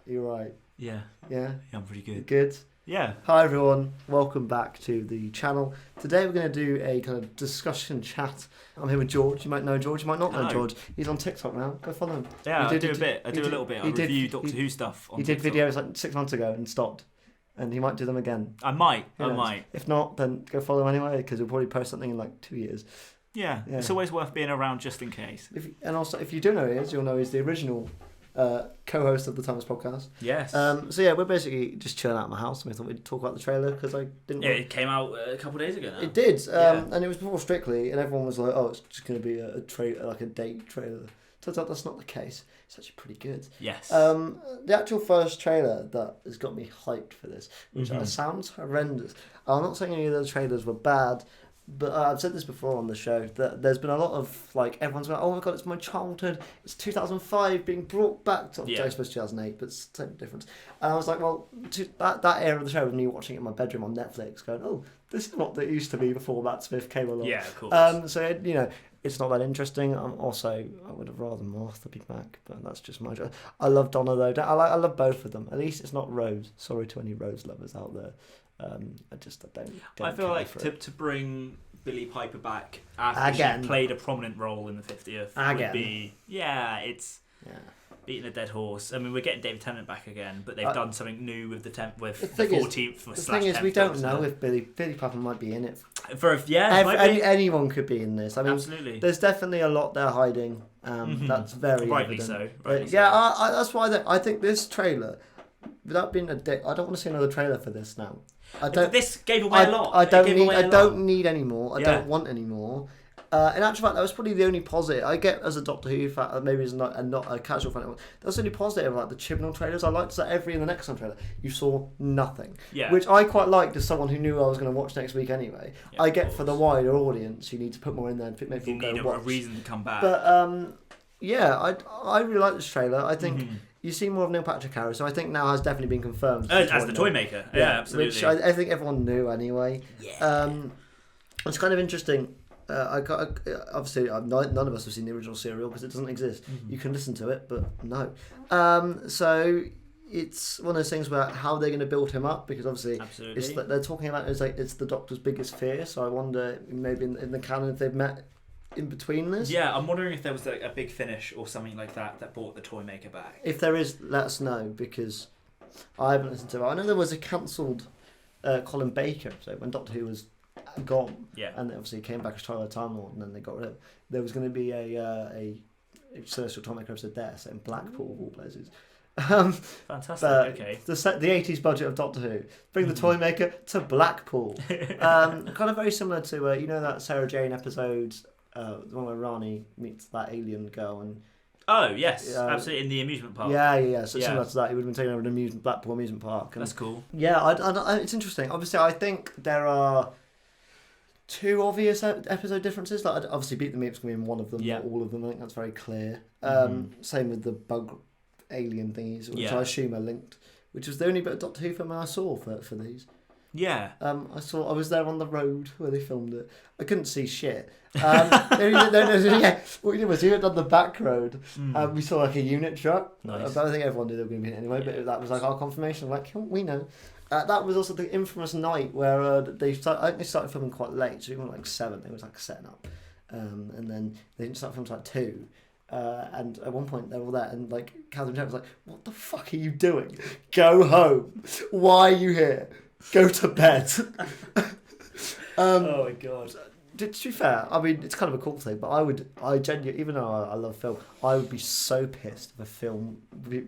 You're right. Yeah. Yeah? I'm pretty good. Good? Yeah. Hi everyone, welcome back to the channel. Today we're going to do a kind of discussion chat. I'm here with George. You might know George, you might not know Hello. George. He's on TikTok now. Go follow him. Yeah, I do a bit. I do a little bit. I review Doctor Who stuff on He did TikTok. videos like 6 months ago and stopped. And he might do them again. I might. Who knows? If not, then go follow him anyway, because he'll probably post something in like 2 years. Yeah, it's always worth being around just in case. And also, if you do know who he is, you'll know he's the original co-host of the Thomas podcast. Yes. So yeah, we're basically just chilling out at my house, and we thought we'd talk about the trailer because I didn't. Yeah, it came out a couple of days ago now. It did, and it was before Strictly, and everyone was like, "Oh, it's just going to be a trailer, like a date trailer." Turns out that's not the case. It's actually pretty good. Yes. The actual first trailer that has got me hyped for this, which sounds horrendous. I'm not saying any of those trailers were bad. But I've said this before on the show, that there's been a lot of, like, everyone's like, oh my god, it's my childhood, it's 2005 being brought back to, I suppose 2008, but it's the same difference. And I was like, well, that era of the show was me watching it in my bedroom on Netflix, going, oh, this is what it used to be before Matt Smith came along. Yeah, of course. So, it's not that interesting. I would have rather Martha be back, but that's just my job. I love Donna, though. I love both of them. At least it's not Rose. Sorry to any Rose lovers out there. I don't I feel like to bring Billie Piper back after she played a prominent role in the 50th would be beating a dead horse. I mean, we're getting David Tennant back again, but they've done something new with the 14th. The thing is, we don't know if Billie Piper might be in it. Anyone could be in this. I mean, absolutely. There's definitely a lot they're hiding. That's very rightly evident. so. That's why I think this trailer, without being a dick, I don't want to see another trailer for this now. This gave away a lot. I don't need any more. I don't want any more. In actual fact, that was probably the only positive. I get as a Doctor Who fan, maybe as not a casual fan. That's the only positive about the Chibnall trailers. I liked that in the next one trailer, you saw nothing. Yeah. Which I quite liked as someone who knew I was going to watch next week anyway. Yeah, I get for the wider audience, you need to put more in there and make people go watch. A reason to come back. But I really like this trailer. I think. You see more of Neil Patrick Harris, so I think now has definitely been confirmed as the toy maker. Yeah, absolutely. Which I think everyone knew anyway. Yeah. It's kind of interesting. Obviously, none of us have seen the original serial because it doesn't exist. You can listen to it, but no. So it's one of those things about how they're going to build him up, because obviously they're talking about it's the Doctor's biggest fear. So I wonder maybe in the canon if they've met in between this. Yeah, I'm wondering if there was a big finish or something like that brought the toy maker back. If there is, let us know, because I haven't listened to it. I know there was a cancelled Colin Baker episode when Doctor Who was gone, and obviously came back as Twilight of Time Lord, and then they got rid of it. There was going to be a Celestial Toy Maker episode there, set in Blackpool of all places. Fantastic. Okay. The 80s budget of Doctor Who. Bring the toy maker to Blackpool. Kind of very similar to that Sarah Jane episode. The one where Rani meets that alien girl and. Oh yes, absolutely, in the amusement park. Yeah. So similar to that, he would have been taken over to Blackpool amusement park. That's cool. Yeah, it's interesting. Obviously, I think there are two obvious episode differences. Like, obviously, Beat the Meep's going to be in one of them, not all of them. I think that's very clear. Same with the bug alien thingies, which I assume are linked. Which was the only bit of Doctor Who film I saw for these. Yeah. I was there on the road where they filmed it. I couldn't see shit. What we did was we went on the back road. We saw like a unit truck. Nice. But I think everyone knew they were going to be in it anyway. But that was like our confirmation. Like, we know. That was also the infamous night where they started filming quite late. So even like 7, they was like setting up, and then they didn't start filming till like 2. And at one point they were all there, and like Catherine Jones was like, "What the fuck are you doing? Go home. Why are you here? Go to bed." Oh my god. To be fair, I mean, it's kind of a cool thing, but I genuinely, even though I love film, I would be so pissed if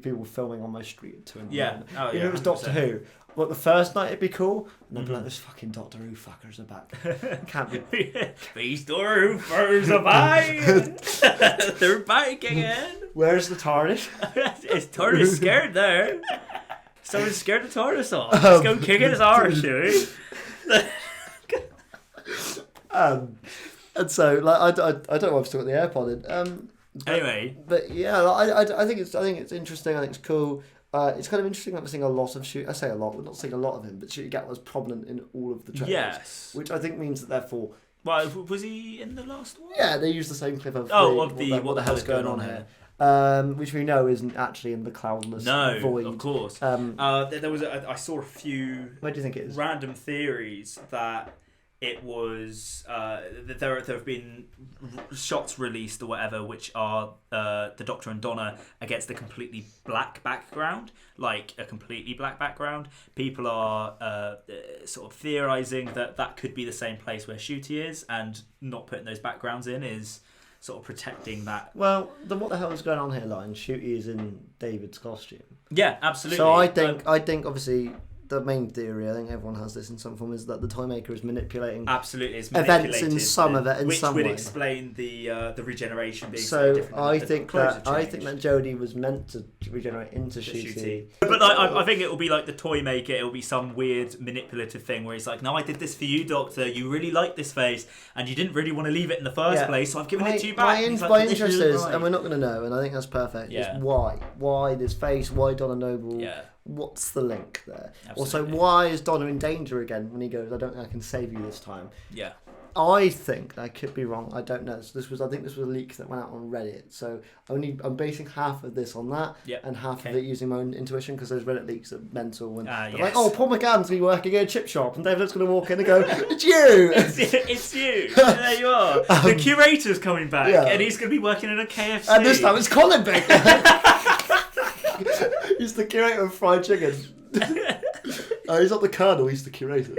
people filming on my street at 2 in the morning. Even if it was Doctor Who. But the first night it'd be cool, and they'd be like, "This fucking Doctor Who fuckers are back." Can't be. These Doctor Who fuckers are back. They're back again. Where's the TARDIS? It's TARDIS scared there. Someone's scared the TARDIS off. Let's go kick his arse, shall we? And so like I don't know if I've still got the AirPod in. Anyway, but yeah, I think it's interesting. I think it's cool. It's kind of interesting that we're seeing a lot of I say a lot, we're not seeing a lot of him, but Ncuti Gatwa's prominent in all of the trailers. Yes. Which I think means that therefore. Well, was he in the last one? Yeah, they used the same clip of what the hell's going on here. which we know isn't actually in the cloudless void. No, of course. There was I saw a few. Where do you think it is? Random theories that it was there have been shots released or whatever which are the Doctor and Donna against a completely black background, like a completely black background. People are sort of theorising that could be the same place where Ncuti is, and not putting those backgrounds in is sort of protecting that. Well, then what the hell is going on here, line? Ncuti is in David's costume. Yeah, absolutely. So I think obviously the main theory, I think everyone has this in some form, is that the Toymaker is manipulating events in some of it, which would way. Explain the regeneration being so different. I think that Jodie was meant to regenerate into Ncuti. But I think it will be like the Toymaker. It will be some weird manipulative thing where he's like, "No, I did this for you, Doctor. You really like this face, and you didn't really want to leave it in the first place, so I've given it to you back." My interest is, and we're not going to know, and I think that's perfect. Is why this face? Why Donna Noble? Yeah. What's the link there? Absolutely. Also, why is Donna in danger again when he goes, I don't think I can save you this time? Yeah. I think, I could be wrong, I don't know. So I think this was a leak that went out on Reddit. So I'm basing half of this on that, and half of it using my own intuition, because those Reddit leaks are mental. And like, oh, Paul McGann's been working in a chip shop, and David's going to walk in and go, it's you! it's you! There you are. The curator's coming back, and he's going to be working in a KFC. And this time it's Colin Baker! He's the curator of fried chicken. He's not the colonel, he's the curator.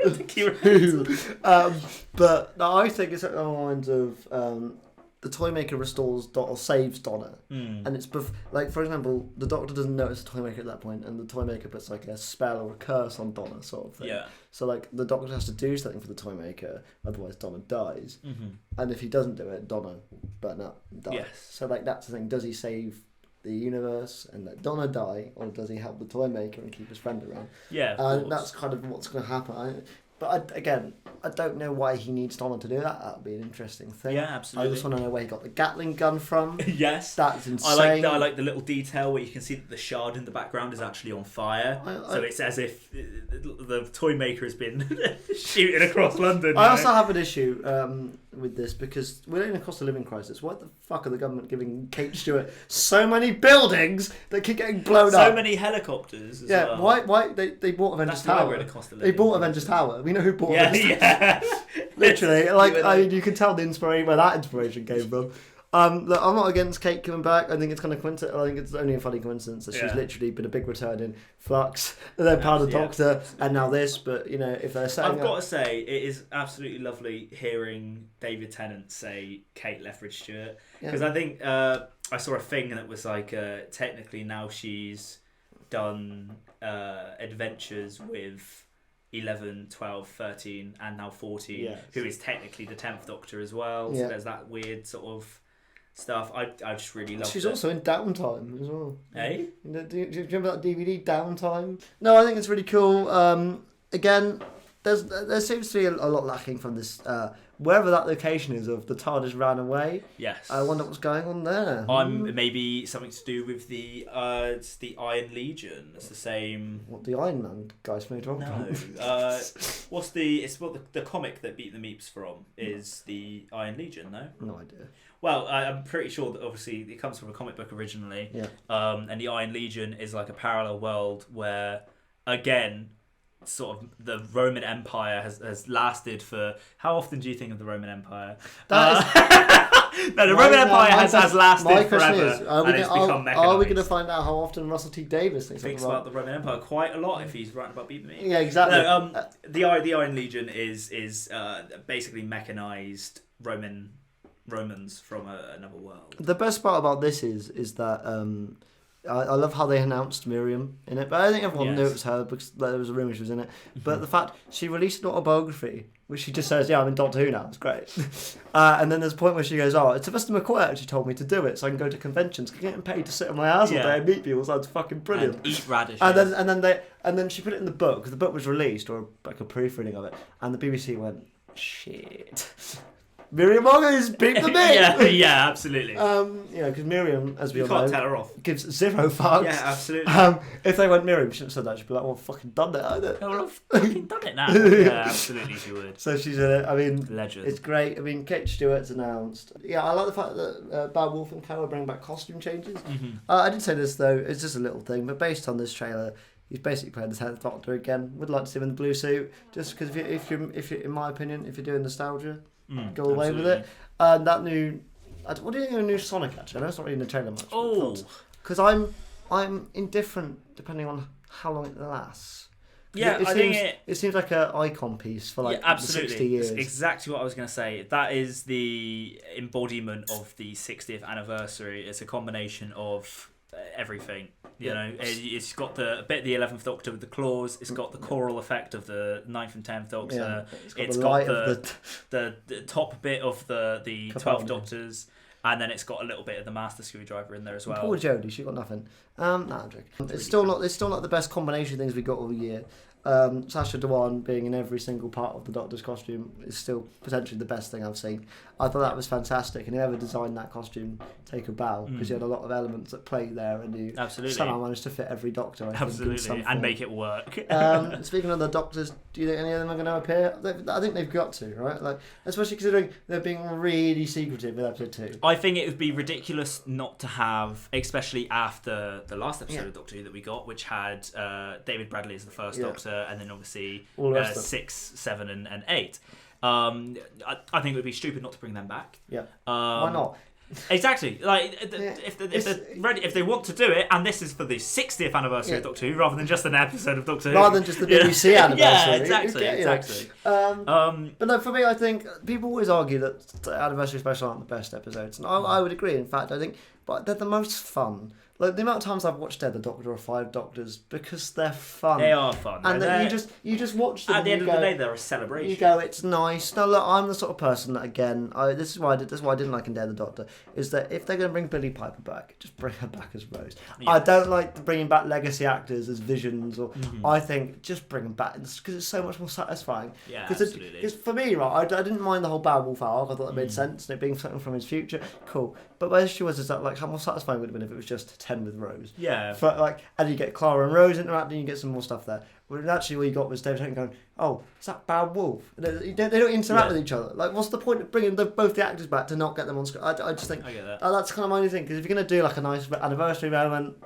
But no, I think it's along the lines of the Toymaker restores or saves Donna. And it's like, for example, the Doctor doesn't notice the Toymaker at that point, and the Toymaker puts like a spell or a curse on Donna, sort of thing. Yeah. So like the Doctor has to do something for the Toymaker, otherwise Donna dies. And if he doesn't do it, Donna will burn up and die. Yes. So like that's the thing. Does he save the universe and let Donna die, or does he help the Toymaker and keep his friend around? Yeah, that's kind of what's going to happen. But I don't know why he needs Donna to do that. That would be an interesting thing. Yeah, absolutely. I just want to know where he got the Gatling gun from. Yes, that's insane. I like the little detail where you can see that the shard in the background is actually on fire. So it's as if the Toymaker has been shooting across London. I also have an issue with this, because we're in a cost of living crisis. Why the fuck are the government giving Kate Stewart so many buildings that keep getting blown up? So many helicopters as well. Why they bought Avengers Tower? We're in a cost of living. They bought Avengers Tower. We know who bought Avengers Tower. Yeah. Literally, you can tell the inspiration where that inspiration came from. Look, I'm not against Kate coming back. I think it's kind of coincidence. I think it's only a funny coincidence that she's literally been a big return in Flux, and then part of the Doctor, and now this. But you know, if they're setting I've got to say, it is absolutely lovely hearing David Tennant say Kate Lethbridge Stewart, because I think I saw a thing that was like technically now she's done adventures with 11, 12, 13 and now 14, who is technically the 10th Doctor as well. So there's that weird sort of stuff. I just really love it. She's also in Downtime as well. Hey? Do you remember that DVD, Downtime? No, I think it's really cool. Again, there seems to be a lot lacking from this, wherever that location is of the TARDIS ran away. Yes. I wonder what's going on there. Maybe something to do with it's the Iron Legion. It's the same. What, the Iron Man guys from Ultron? No. What's the comic that Beat the Meeps from is the Iron Legion? No. No idea. Well, I'm pretty sure that obviously it comes from a comic book originally. Yeah. And the Iron Legion is like a parallel world where, again, sort of the Roman Empire has lasted for... How often do you think of the Roman Empire? No, the Roman Empire has lasted forever, is, and it's become mechanised. Are we going to find out how often Russell T Davies thinks about the Roman Empire? Quite a lot, if he's writing about Beat Me. Yeah, exactly. No, the Iron Legion is basically mechanized Romans from another world. The best part about this is that I love how they announced Miriam in it, but I think everyone knew it was her because there was a rumour she was in it. But the fact she released an autobiography, which she just says, I'm in Doctor Who now, it's great. And then there's a point where she goes, Sylvester McCoy actually told me to do it so I can go to conventions, getting paid to sit on my ass all day and meet people, so it's fucking brilliant. And eat radishes. And then she put it in the book, because the book was released, or like a proofreading of it, and the BBC went, shit. Miriam Mongoose, beat the bit. yeah, absolutely. Because Miriam, as we you all know, can't tell her off. gives 0 fucks. Yeah, absolutely. If they went Miriam, she shouldn't have said that. She'd be like, well, I've fucking done it. Well, I've fucking done it now. Yeah, absolutely she would. So she's in it. I mean, legend. It's great. I mean, Kate Stewart's announced. Yeah, I like the fact that Bad Wolf and Carol bring back costume changes. Mm-hmm. I did say this, though. It's just a little thing. But based on this trailer, he's basically playing the 10th Doctor again. Would like to see him in the blue suit. Just because if you're, in my opinion, if you're doing nostalgia, go away with it. That new... What do you think of the new Sonic, actually? I know it's not really in the trailer much. Oh. Because I'm indifferent depending on how long it lasts. Yeah, it seems like an icon piece for like absolutely. 60 years. That's exactly what I was going to say. That is the embodiment of the 60th anniversary. It's a combination of everything. You know, it's got a bit of the 11th Doctor with the claws. It's got the choral effect of the 9th and 10th Doctor. It's got the top bit of the 12th Doctors. And then it's got a little bit of the Master Screwdriver in there as well. Poor Jodie, she got nothing. I'm joking. It's still not the best combination of things we got all year. Sacha Dhawan being in every single part of the Doctor's costume is still potentially the best thing I've seen. I thought that was fantastic, and whoever designed that costume, take a bow, because you had a lot of elements that play there, and you somehow managed to fit every Doctor. I think, and make it work. Speaking of the Doctors, do you think any of them are going to appear? I think they've got to, right? Like, especially considering they're being really secretive with episode 2. I think it would be ridiculous not to have, especially after the last episode of Doctor Who that we got, which had David Bradley as the first Doctor, and then obviously 6, 7, and 8. I think it would be stupid not to bring them back. Yeah. Why not? Exactly. Like if they're ready, if they want to do it, and this is for the 60th anniversary of Doctor Who, rather than just an episode of Doctor Who, rather than just the BBC anniversary. Yeah, exactly. But no, for me, I think people always argue that the anniversary special aren't the best episodes, and I would agree. In fact, I think, but they're the most fun. Like the amount of times I've watched Dead the Doctor or 5 Doctors because they're fun. They are fun, and then you just watch them. At the end of the day, they're a celebration. You go, it's nice. No, look, I'm the sort of person that this is why I didn't like in Dead the Doctor, is that if they're going to bring Billie Piper back, just bring her back as Rose. Yeah. I don't like bringing back legacy actors as Visions, or I think just bring them back because it's so much more satisfying. Yeah, absolutely. Because for me, right, I didn't mind the whole Bad Wolf arc. I thought that made sense, and it being something from his future, cool. But my issue was that like how more satisfying would have been if it was just 10 with Rose. Yeah. And you get Clara and Rose interacting, you get some more stuff there. But actually, what you got was David Tennant going, "Oh, is that Bad Wolf?" They don't interact with each other. Like, what's the point of bringing both the actors back to not get them on screen? I just think I get that. That's kind of my only thing. Because if you're gonna do like a nice anniversary moment,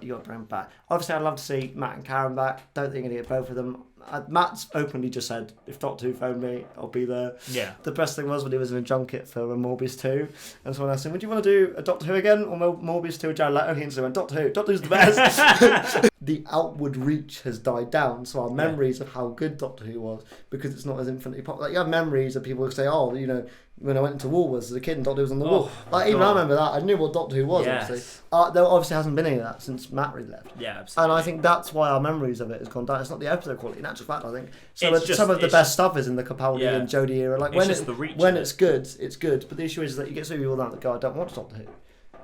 you got to bring them back. Obviously, I'd love to see Matt and Karen back. Don't think you're gonna get both of them. Matt's openly just said, if Doctor Who phoned me, I'll be there. Yeah. The best thing was when he was in a junket for Morbius 2, and someone asked him, would you want to do a Doctor Who again, or Morbius 2 with Jared Leto? He instantly went, Doctor Who. Doctor Who's the best. The outward reach has died down, so our memories of how good Doctor Who was, because it's not as infinitely popular. Like, you have memories of people who say, oh, you know, when I went into Woolworths as a kid and Doctor Who was on the wall. Like, even I remember that. I knew what Doctor Who was, obviously. There obviously hasn't been any of that since Matt really left. Yeah, absolutely. And I think that's why our memories of it has gone down. It's not the episode quality. In actual fact, I think some of the best stuff is in the Capaldi and Jodie era. Like, when it's good, it's good. But the issue is that you get so many people that go, I don't watch Doctor Who.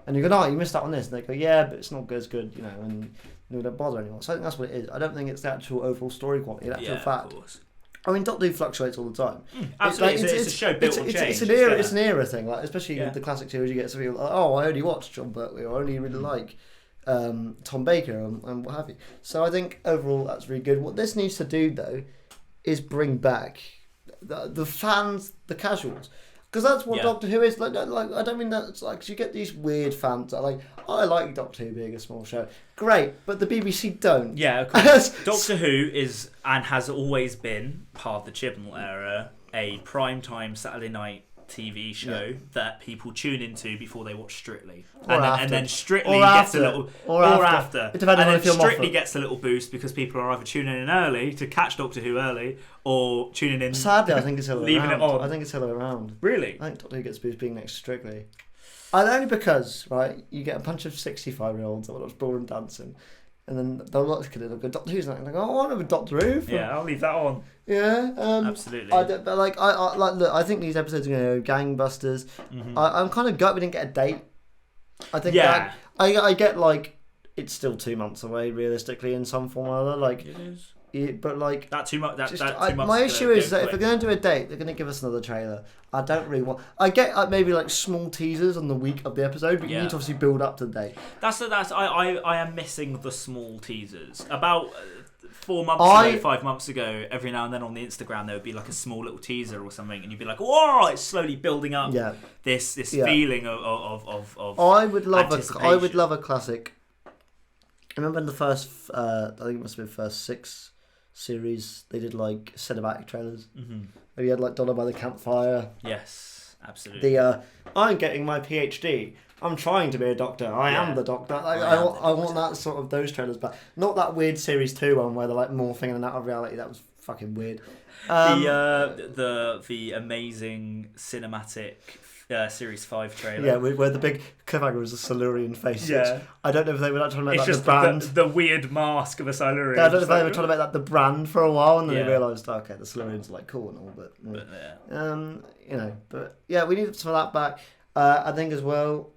And you go, no, you missed out on this. And they go, yeah, but it's not as good, you know, and we don't bother anymore. So I think that's what it is. I don't think it's the actual overall story quality. In actual fact, of course. I mean, Doctor Who fluctuates all the time. Absolutely, it's a show built on change. It's an era thing, like especially with the classic series. You get some people like, oh, I only watched John Berkeley, or I only really like Tom Baker, and what have you. So I think overall that's really good. What this needs to do though is bring back the fans, the casuals. Because that's what Doctor Who is. Like, I don't mean that it's like, 'cause you get these weird fans that are like, I like Doctor Who being a small show. Great, but the BBC don't. Yeah, of course. Doctor Who is, and has always been, part of the Chibnall era, a primetime Saturday night TV show that people tune into before they watch Strictly. And then Strictly gets a little... Or after. It depends on if you're Strictly gets a little boost because people are either tuning in early to catch Doctor Who early, or tuning in... Sadly, I think it's the other way around. Leaving it on. I think it's the other way around. Really? I think Doctor Who gets boost being next to Strictly. And only because, right, you get a bunch of 65-year-olds that will watch Ball and Dancing, and then they'll look at it and go, Doctor Who's not? And they go, oh, I know Doctor Who. Yeah, I'll leave that on. Yeah, absolutely. I think these episodes are going to go gangbusters. Mm-hmm. I'm kind of gutted we didn't get a date. I think I get like it's still 2 months away realistically in some form or other. Like it is. but like that too much. My issue is that if they're going to do a date, they're going to give us another trailer. I don't really want. I get maybe like small teasers on the week of the episode, but you need to obviously build up to the date. I am missing the small teasers. About 5 months ago, every now and then on the Instagram there would be like a small little teaser or something, and you'd be like, "Whoa!" It's slowly building up. Yeah. This feeling of. I would love a classic. I remember in the first, I think it must have been the first 6 series, they did like cinematic trailers. Mm-hmm. Maybe you had like Donna by the Campfire. Yes, absolutely. I'm getting my PhD. I'm trying to be a doctor. I am the doctor. I want that sort of those trailers back. Not that weird series 2 one where they're like morphing in and out of reality. That was fucking weird. The amazing cinematic Series 5 trailer. Yeah, where the big cliffhanger was a Silurian face. Yeah. I don't know if they were trying to make that the brand. The weird mask of a Silurian. Yeah, I don't know if they were trying to make that the brand for a while, and then they realised, okay, the Silurians are like cool and all, but we need some of that back. I think as well.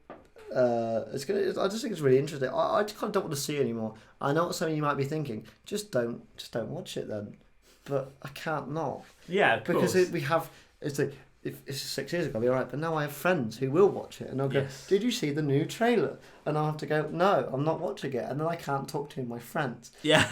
I just think it's really interesting. I just kind of don't want to see it anymore. I know what some of you might be thinking. Just don't watch it then. But I can't not. Yeah, of because course. we have. It's like if it's 6 years ago, I'll be alright. But now I have friends who will watch it, and I'll go, "Did you see the new trailer?" And I'll have to go, "No, I'm not watching it," and then I can't talk to my friends. Yeah,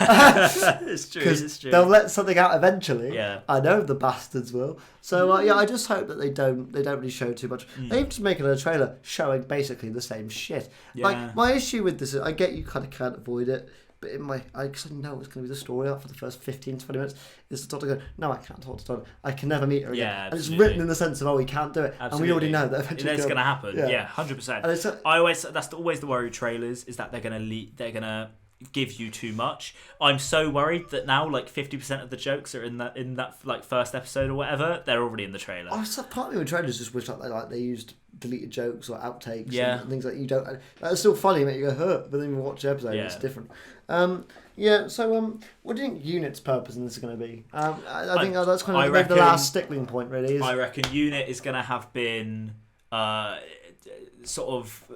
it's true. It's true. They'll let something out eventually. Yeah, I know the bastards will. So I just hope that they don't really show too much. They've just making a trailer showing basically the same shit. Yeah. Like my issue with this is, I get you kind of can't avoid it. But because I know it's going to be the story arc for the first 15, 20 minutes, is the doctor going, "No, I can't talk to Donna. I can never meet her again." Yeah, and it's written in the sense of, he can't do it. Absolutely. And we already know that eventually it's going to happen. Yeah, 100%. That's always the worry with trailers, is that they're going to give you too much. I'm so worried that now like 50% of the jokes are in that like first episode or whatever, they're already in the trailer. So part of me with trailers just wish they used deleted jokes or outtakes and things like you don't. That's still funny, make you go hurt, but then you watch the episode, it's different. So what do you think Unit's purpose in this is going to be? I think that's kind of the last stickling point, really. I reckon Unit is going to have been sort of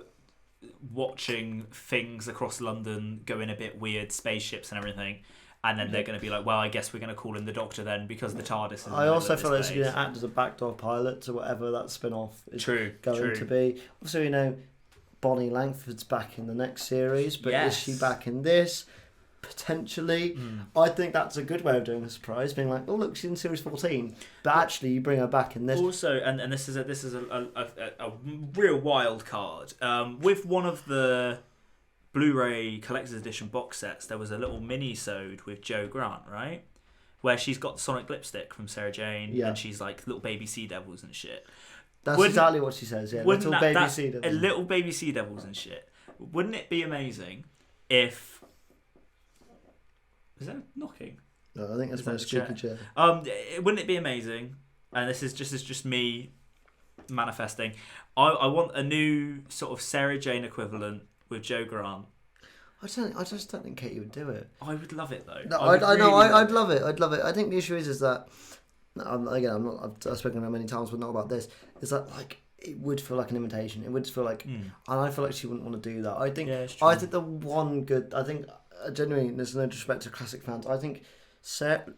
watching things across London going a bit weird, spaceships and everything, and then they're going to be like, well, I guess we're going to call in the Doctor then, because the TARDIS is I also feel like it's going to act as a backdoor pilot to whatever that spin-off is going to be. Also, Bonnie Langford's back in the next series, but is she back in this? Potentially. I think that's a good way of doing a surprise, being like, oh look, she's in series 14, but actually you bring her back in this. Also, and this is a real wild card. With one of the Blu-ray collector's edition box sets, there was a little mini-sode with Jo Grant, right, where she's got the sonic lipstick from Sarah Jane, and she's like little baby sea devils and shit. That's exactly what she says. Yeah, little baby sea devils. Little baby sea devils and shit. Wouldn't it be amazing if? Is that knocking? No, I think that's my squeaky chair. Wouldn't it be amazing? And this is just me manifesting. I want a new sort of Sarah Jane equivalent with Jo Grant. I just don't think Katie would do it. I would love it though. No, I'd love it. I'd love it. I think the issue is that I've spoken about it many times, but not about this. Is that like it would feel like an invitation. It would feel like, and I feel like she wouldn't want to do that. I think the one good. I think. Genuinely, there's no disrespect to classic fans. I think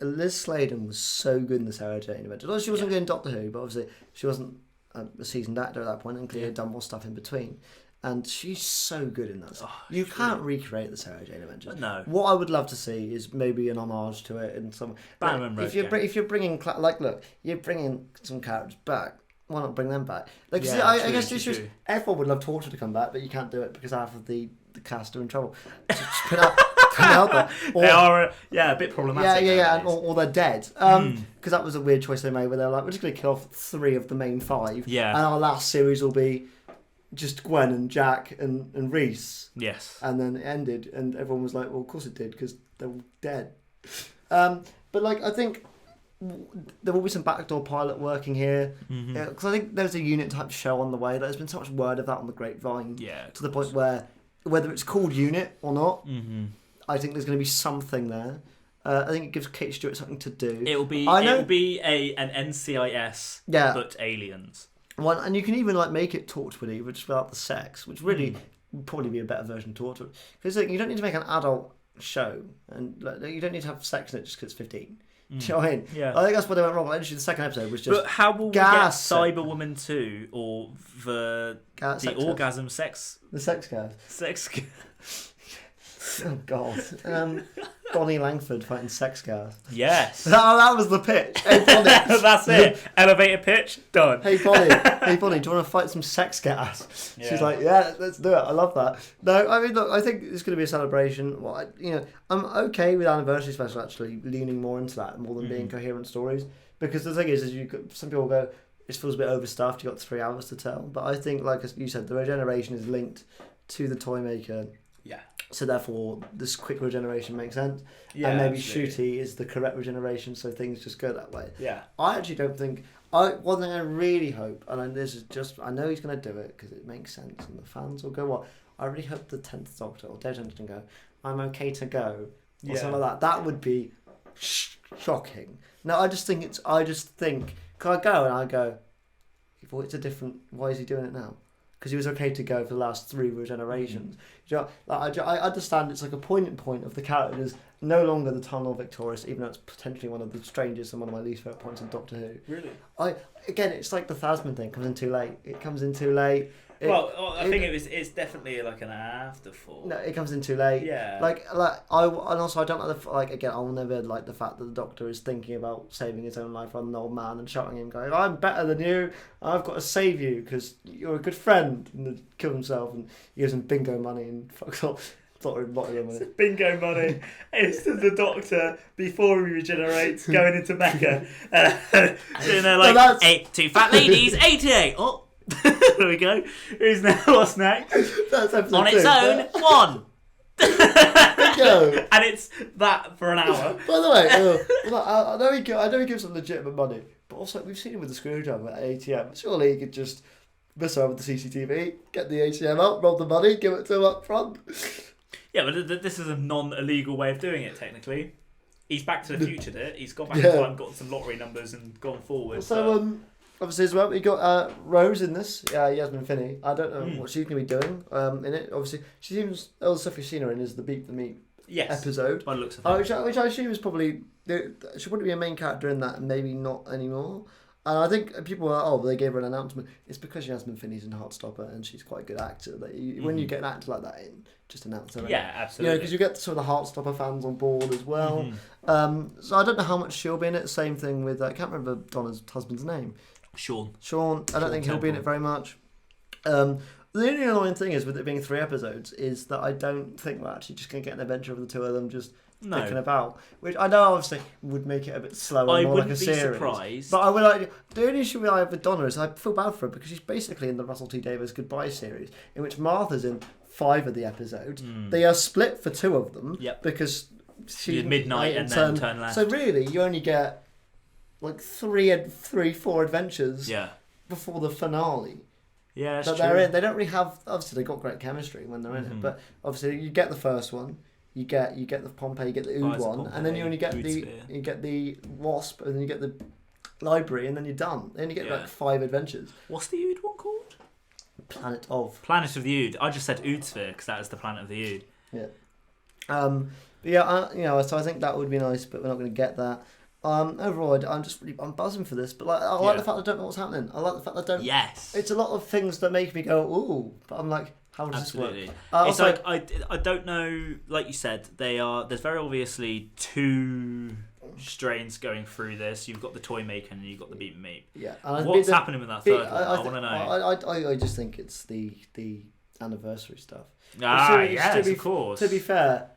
Liz Sladen was so good in the Sarah Jane Adventures. Although she wasn't good in Doctor Who, but obviously she wasn't a seasoned actor at that point, and clearly had done more stuff in between. And she's so good in that. You can't recreate the Sarah Jane Adventures. No. What I would love to see is maybe an homage to it in some. If you're bringing you're bringing some characters back. Why not bring them back? I guess the issue is everyone would love Torture to come back, but you can't do it because half of the cast are in trouble. Just put out there. They are a bit problematic. Or they're dead. Because that was a weird choice they made where they're like, we're just going to kill off 3 of the main 5. Yeah. And our last series will be just Gwen and Jack and Reese. Yes. And then it ended, and everyone was like, well, of course it did, because they're all dead. But I think there will be some backdoor pilot working here, because I think there's a Unit type show on the way. There's been so much word of that on the grapevine, to the point where whether it's called Unit or not, I think there's going to be something there. I think it gives Kate Stewart something to do. It will be an NCIS, but aliens. One, and you can even make it Torchwood, but just without the sex, which really would probably be a better version of Torchwood. Because you don't need to make an adult show, and like, you don't need to have sex in it just because it's 15. Do you Mm. know what I mean? Yeah. I think that's what they went wrong. Literally, the second episode was just But how will we get gas. Cyberwoman 2 or the sex gas. orgasm sex The sex gas. sex? Oh God. Bonnie Langford fighting sex gas. Yes. That was the pitch. Hey Bonnie. That's it. Elevator pitch done. Hey Bonnie. Hey Bonnie. Do you want to fight some sex gas? Yeah. She's like, yeah, let's do it. I love that. No, I mean, look, I think it's going to be a celebration. Well, I'm okay with anniversary special actually leaning more into that more than being coherent stories, because the thing is some people go, it feels a bit overstuffed. You got 3 hours to tell, but I think, like you said, the regeneration is linked to the toy maker. Yeah. So therefore, this quick regeneration makes sense. Yeah, and maybe absolutely. Shooty is the correct regeneration, so things just go that way. Yeah. I actually don't think... one thing I really hope, and this is just... I know he's going to do it because it makes sense and the fans will go, what? I really hope the 10th Doctor or David Tennant can go, I'm okay to go, or something like that. That would be shocking. No, I just think... Can I go? And I go, well, it's a different... Why is he doing it now? Because he was okay to go for the last 3 regenerations. You know, like, I understand it's like a point of the characters no longer the Tunnel victorious, even though it's potentially one of the strangest and one of my least favourite points in Doctor Who. Really? Again, it's like the Thasman thing, comes in too late. It comes in too late. I think it's definitely like an afterthought. No, it comes in too late. Yeah. And also I don't like again. I will never like the fact that the Doctor is thinking about saving his own life rather than an old man and shouting at him, going, "I'm better than you. I've got to save you because you're a good friend." And then kill himself and he gives him bingo money and fucks off. Bingo money. It's the Doctor before he regenerates going into Mecca. Like, 2 fat ladies, 88. Oh. There we go. Who's now? What's next? That's episode On 2, its own, 1. Bingo. And it's that for an hour. By the way, I know he gives them legitimate money, but also we've seen him with the screwdriver at ATM. Surely he could just mess around with the CCTV, get the ATM out, rob the money, give it to him up front. Yeah, but this is a non-illegal way of doing it, technically. He's Back to the Future, it. He's gone back in time, got some lottery numbers and gone forward. So, obviously as well, we got Rose in this, Yasmin Finney. I don't know what she's going to be doing in it. Obviously, she seems, all the stuff you've seen her in is the Beat the Meat episode. By the looks of it. Which I assume is probably, she wouldn't be a main character in that, and maybe not anymore. And I think people are, they gave her an announcement. It's because Yasmin Finney's in Heartstopper and she's quite a good actor. That when you get an actor like that in, just announce her. Yeah, absolutely. Because you get some of the Heartstopper fans on board as well. So I don't know how much she'll be in it. Same thing with, I can't remember Donna's husband's name. Sean. I don't think he'll be in it very much. The only annoying thing is with it being 3 episodes is that I don't think we're actually just going to get an adventure of the 2 of them just thinking about, which I know obviously would make it a bit slower, more like a series. I wouldn't be surprised. But I would like, the only issue I have with Donna is I feel bad for her because she's basically in the Russell T Davies Goodbye series, in which Martha's in 5 of the episodes. They are split for 2 of them because she's midnight and then turn left. So really, you only get like 4 adventures before the finale. Yeah, that's but true. they're in. They don't really have. Obviously, they've got great chemistry when they're in it. But obviously, you get the first one. You get the Pompeii, you get the Ood one, and then you only get the Wasp, and then you get the Library, and then you're done. Then you get like 5 adventures. What's the Ood one called? Planet of the Ood. I just said Ood Sphere because that is the planet of the Ood. Yeah. But yeah, so I think that would be nice, but we're not going to get that. Overall, I'm buzzing for this, but like I like the fact I don't know what's happening. I like the fact I don't. Yes. It's a lot of things that make me go ooh, but I'm like, how does this work? It's like I don't know. Like you said, there's very obviously 2 strains going through this. You've got the Toy Maker and you've got the Beat and Meat. Yeah. What's happening with that third one? I want to know. I just think it's the anniversary stuff. Yes, of course. To be fair,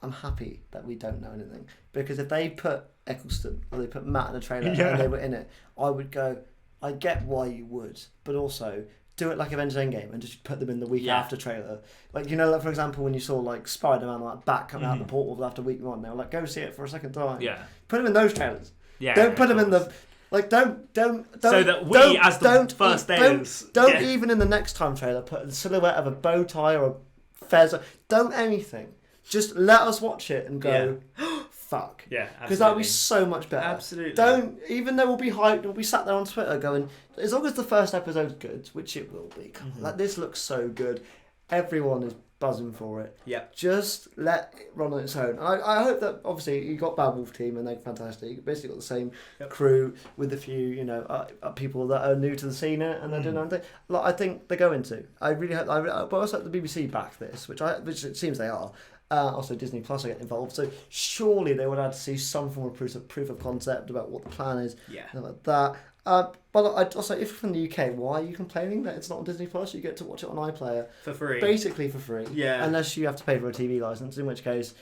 I'm happy that we don't know anything, because if they put Eccleston or they put Matt in a trailer and they were in it, I would go, I get why you would, but also do it like Avengers Endgame and just put them in the week after trailer. Like, like for example, when you saw like Spider-Man like back coming out of the portal after week 1, they were like, go see it for a second time. Yeah. Put them in those trailers. Yeah. Don't put them in the don't so that we as the first days don't even in the next time trailer put a silhouette of a bow tie or a fez. Don't anything. Just let us watch it and go, fuck. Yeah, because that would be so much better. Absolutely. Don't, even though we'll be hyped, we'll be sat there on Twitter going, as long as the first episode's good, which it will be, like this looks so good, everyone is buzzing for it. Yeah. Just let it run on its own. I hope that, obviously, you got Bad Wolf team and they're fantastic. You basically got the same crew with a few, people that are new to the scene and they're doing their own thing. Like, I think they're going to. I really hope. But also the BBC back this, which it seems they are. Also, Disney Plus are getting involved. So surely they would have to see some form of proof of concept about what the plan is. Yeah. Like that. But also, if you're from the UK, why are you complaining that it's not on Disney Plus? You get to watch it on iPlayer for free, basically for free. Yeah, unless you have to pay for a TV license, in which case,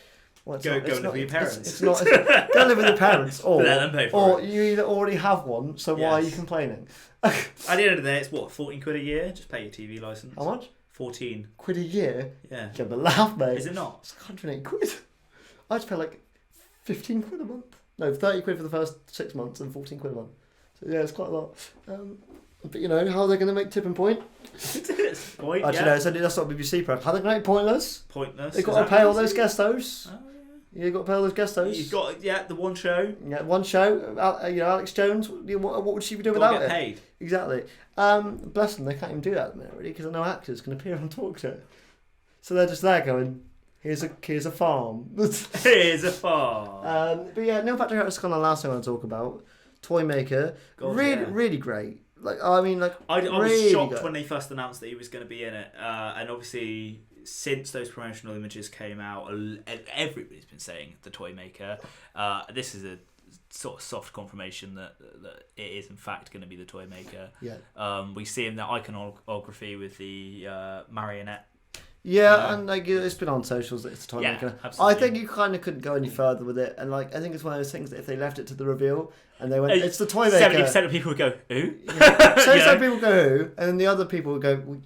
go live with your parents. It's not. Go live with your parents, or let them pay for it. You either already have one. So why are you complaining? At the end of the day, it's what, £14 a year. Just pay your TV license. How much? 14 quid a year. Yeah. You have a laugh, mate. Is it not? It's 108 quid. I just pay like 15 quid a month. No, 30 quid for the first 6 months and 14 quid a month. So yeah, it's quite a lot. But how are they going to make Tipping Point? Point, Actually, no, that's not BBC program. How are they going to make Pointless? Pointless. They've got to pay all those guest hosts. Oh, yeah. You've got to pay all those guest hosts. You've got, the one show. Yeah, one show. Alex Jones, what would she be doing without it? Get paid. Exactly. Bless them, they can't even do that at the minute, really, because no actors can appear on talk show. So they're just there going, here's a farm. Here's a farm. But yeah, Neil Patrick Harris is kind of the last thing I want to talk about. Toymaker. Really great. I was really shocked good. when they first announced that he was going to be in it. And obviously, since those promotional images came out, everybody's been saying the Toymaker. This is a sort of soft confirmation that it is in fact going to be the Toymaker. Yeah. We see in the iconography with the marionette. Yeah, and it's been on socials that it's a Toymaker. Yeah, absolutely. I think you kind of couldn't go any further with it, and I think it's one of those things that if they left it to the reveal and they went, it's the Toymaker. 70% of people would go, who? Yeah. So some people go who, and then the other people would go, well,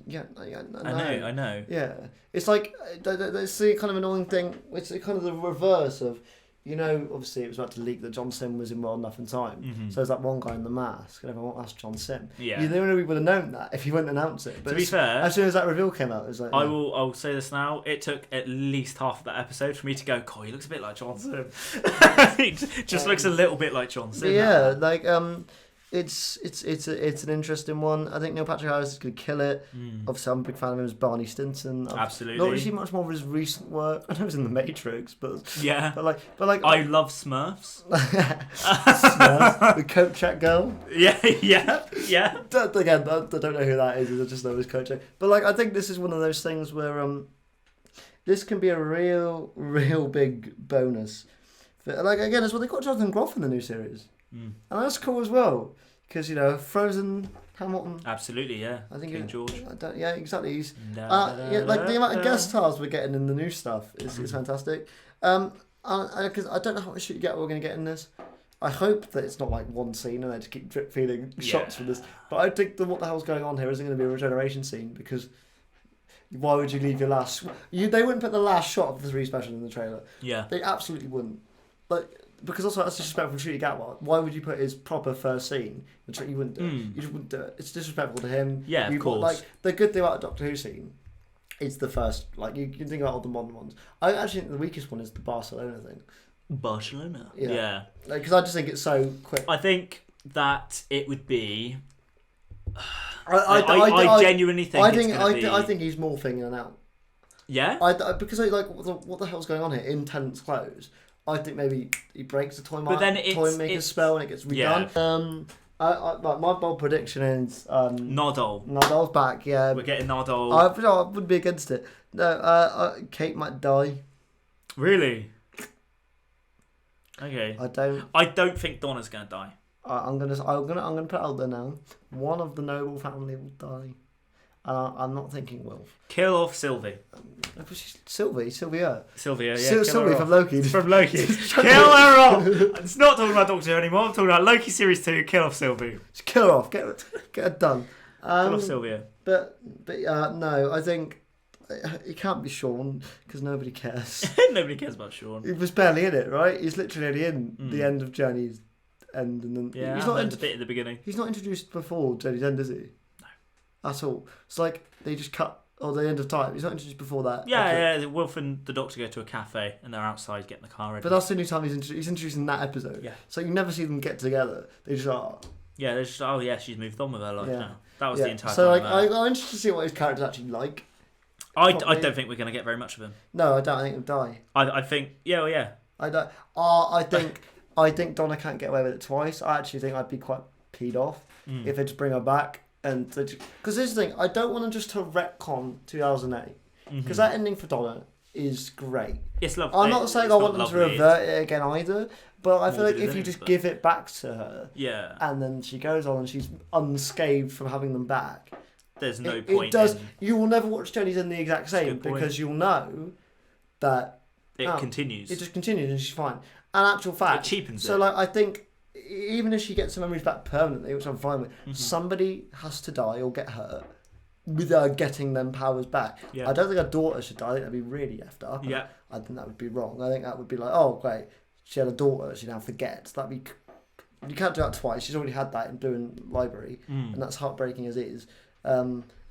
I know. Yeah, it's like it's the kind of annoying thing. It's kind of the reverse of. Obviously it was about to leak that John Sim was in Well Enough in Time. Mm-hmm. So there's that one guy in the mask, and everyone, that's John Sim. Yeah. You know, we would have known that if he wouldn't announce it. But to be fair, as soon as that reveal came out, it was like... I'll say this now, it took at least half of that episode for me to go, he looks a bit like John Sim. He just looks a little bit like John Sim. Yeah, it's an interesting one. I think Neil Patrick Harris is going to kill it. Obviously, I'm a big fan of him as Barney Stinson. Absolutely. Not really seen much more of his recent work. I know he was in The Matrix, but yeah. But like I love Smurfs. Smurfs, the coat check girl. Yeah. Again, I don't know who that is. I just know his coat check. But I think this is one of those things where this can be a real big bonus. Again, as well, they got Jonathan Groff in the new series. And that's cool as well, because Frozen, Hamilton. Absolutely, yeah. I think King George. Yeah, exactly. He's the amount of guest stars we're getting in the new stuff is fantastic. Because I don't know how much shit we're going to get in this. I hope that it's not like one scene and they just keep drip feeding shots from this. But I think what the hell's going on here isn't going to be a regeneration scene, because why would you leave your last? They wouldn't put the last shot of the 3 special in the trailer. Yeah, they absolutely wouldn't. Because also that's disrespectful to Ncuti Gatwa. Why would you put his proper first scene? You wouldn't do it. You just wouldn't do it. It's disrespectful to him. Yeah, of course. The good thing about the Doctor Who scene, it's the first. You can think about all the modern ones. I actually think the weakest one is the Barcelona thing. Barcelona. Yeah. Because I just think it's so quick. I think that it would be. I genuinely think. I think he's morphing in and out. Yeah. Because what the hell's going on here? In Tennant's clothes. I think maybe he breaks the Toymaker spell and it gets redone. Yeah. My bold prediction is Noddle. Noddle's back. Yeah, we're getting Noddle. I wouldn't be against it. No, Kate might die. Really? Okay. I don't think Donna's gonna die. I'm gonna put it out there now. One of the noble family will die. I'm not thinking Wilf. Kill off Sylvie. Sylvia, yeah. Sylvie from Loki. From Loki. Kill her off. It's not talking about Doctor Who anymore. I'm talking about Loki Series 2. Kill off Sylvie. Just kill her off. Get it done. Kill off Sylvia. But no, I think it can't be Sean because nobody cares. Nobody cares about Sean. He was barely in it, right? He's literally only in the end of Journey's End, and then he's not a bit at the beginning. He's not introduced before Journey's End, is he? At all. It's like they just cut the end of time. He's not introduced before that. Yeah. Wilf and the Doctor go to a cafe and they're outside getting the car ready. But that's the only time he's introduced in that episode. Yeah. So you never see them get together. They just are. Yeah, they're just she's moved on with her life now. That was the entire time. So I'm interested to see what his character's actually like. I don't think we're going to get very much of him. No, I don't. I think he'll die. I think, yeah. I don't. I think Donna can't get away with it twice. I actually think I'd be quite peed off if they just bring her back because this is the thing. I don't want them just to retcon 2008 because that ending for Donna is great. It's lovely. I'm not saying I want them to revert it again either, but I feel like if you just give it back to her, and then she goes on and she's unscathed from having them back. There's no point. It does. You will never watch Jenny's in the exact same because you'll know that it continues. It just continues and she's fine. And actual fact, it cheapens so it. like I think even if she gets her memories back permanently, which I'm fine with, somebody has to die or get hurt without getting them powers back. I don't think her daughter should die. I think that'd be really effed up. I think that would be wrong. I think that would be like, oh great, she had a daughter, she now forgets. That'd be. You can't do that twice. She's already had that in Blue and Library, and that's heartbreaking as it is.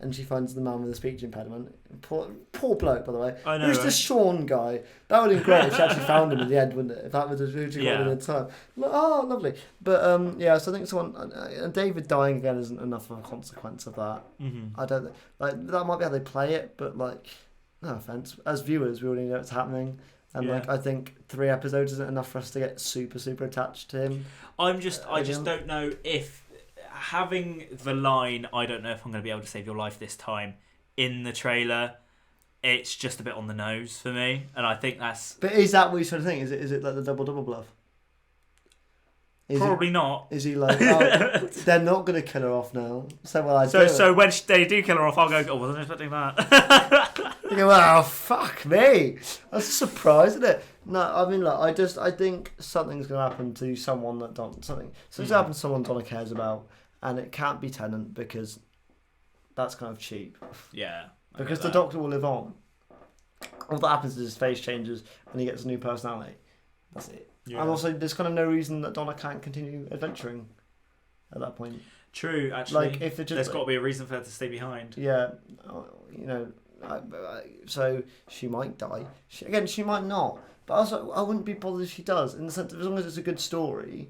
And she finds the man with a speech impediment. Poor bloke, by the way. I know. Who's the Sean guy? That would have been great if she actually found him in the end, wouldn't it? If that was who she wanted in the time. Like, oh, lovely. But so I think and David dying again isn't enough of a consequence of that. I don't like that might be how they play it, but like, no offense, as viewers, we already know it's happening. And like, I think 3 episodes isn't enough for us to get super, super attached to him. I just don't know if having the line, I don't know if I'm going to be able to save your life this time, in the trailer, it's just a bit on the nose for me. And I think that's... But is that what you sort of think? Is it like the double bluff? Probably not. Is he like, oh, they're not going to kill her off now? So when they do kill her off, I'll go, oh, wasn't expecting that. You go, wow, fuck me. That's a surprise, isn't it? No, I mean, look, I think something's going to happen to someone that something's going to happen to someone Donna cares about, and it can't be Tennant because that's kind of cheap. Yeah. Because the Doctor will live on. All that happens is his face changes and he gets a new personality. That's it. Yeah. And also, there's kind of no reason that Donna can't continue adventuring at that point. True, actually. Like, if there's got to be a reason for her to stay behind. Yeah, you know, so she might die. She might not. But also, I wouldn't be bothered if she does. In the sense of, as long as it's a good story,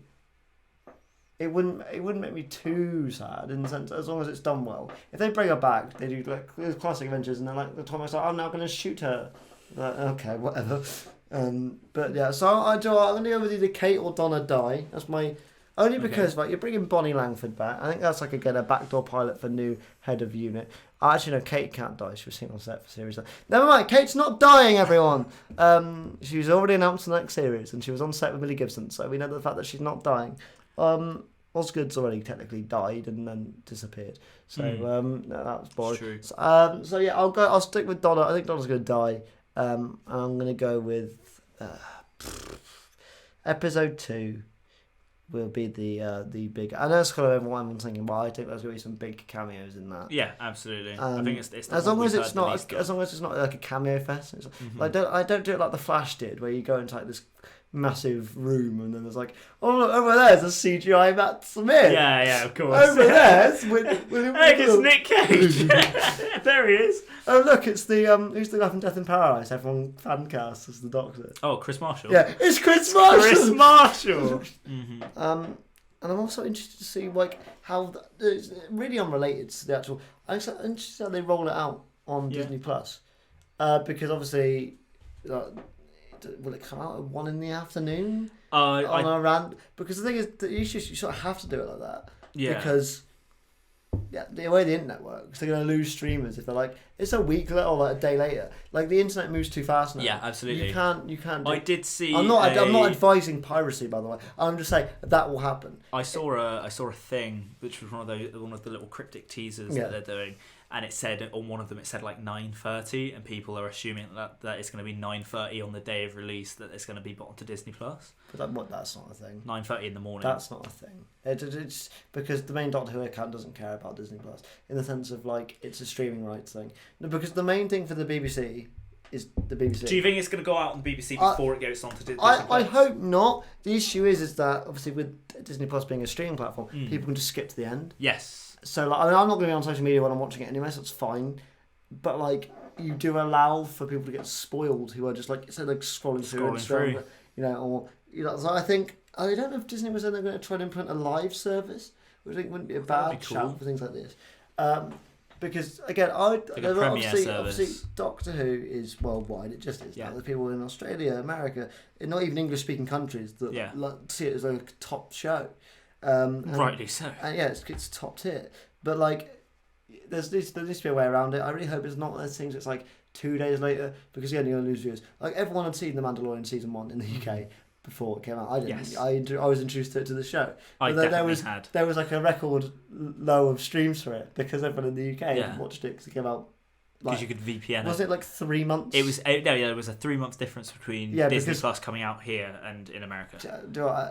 it wouldn't make me too sad. In the sense, as long as it's done well. If they bring her back, they do like those classic adventures, and they're like the Thomas, like, I'm now going to shoot her. Like, okay, whatever. But yeah, so I'm going to go with either Kate or Donna die. That's my only because like you're bringing Bonnie Langford back. I think that's like again a backdoor pilot for new head of unit. Actually, no, Kate can't die. She was seen on set for series. Never mind, Kate's not dying, everyone. She was already announced in the next series, and she was on set with Millie Gibson, so we know the fact that she's not dying. Osgood's already technically died and then disappeared, so no, that was boring. True. So yeah, I'll stick with Donna. I think Donna's going to die, and I'm going to go with episode 2. Will be the big. I know it's kind of what I'm thinking, but I think there's going to be some big cameos in that. Yeah, absolutely. I think it's as long as it's not like a cameo fest. Like I don't do it like the Flash did, where you go into like this massive room and then there's like, oh look, over there's a CGI Matt Smith. Yeah, of course. Over there's William. Hey, it's Nick Cage. There he is. Oh look, it's the who's the guy from Death in Paradise? Everyone fan cast as the Doctor. Oh, Chris Marshall. Yeah, it's Chris Marshall. Chris Marshall. And I'm also interested to see like how it's really unrelated to the actual. I'm interested how they roll it out on Disney Plus, because obviously, will it come out at 1 PM on a rand? Because the thing is, you sort of have to do it like that. Yeah. Because the way the internet works, they're going to lose streamers if they're like it's a week later or like a day later. Like the internet moves too fast now. Yeah, absolutely. You can't. I did see. I'm not advising piracy, by the way. I'm just saying that will happen. I saw a thing which was one of the little cryptic teasers that they're doing, and it said on one of them like 9:30, and people are assuming that it's going to be 9:30 on the day of release that it's going to be brought onto Disney Plus. But that's not a thing. 9:30 in the morning. That's not a thing. It's because the main Doctor Who account doesn't care about Disney Plus in the sense of like it's a streaming rights thing. No, because the main thing for the BBC is the BBC. Do you think it's going to go out on the BBC before it goes on to Disney Plus? I hope not. The issue is that obviously with Disney Plus being a streaming platform, people can just skip to the end. Yes. So like, I mean, I'm not going to be on social media when I'm watching it anyway, so it's fine. But like, you do allow for people to get spoiled who are just like scrolling through, or So I think I don't know if Disney was then going to try to implement a live service, which I think wouldn't be a bad shout for things like this. But because again, like a premiere obviously service. Doctor Who is worldwide. It just is. Yeah. There's people in Australia, America, not even English-speaking countries that see it as a top show. Rightly so. And yeah, it's top tier. But like, there needs to be a way around it. I really hope it's not one of those things. It's like 2 days later, because you're going to lose viewers. Like everyone had seen The Mandalorian season 1 in the UK before it came out. I didn't. Yes. I was introduced to the show. I But definitely had. There was like a record low of streams for it because everyone in the UK had watched it because it came out. Because you could VPN. Was it like 3 months? It was there was a 3 month difference between Disney Plus coming out here and in America.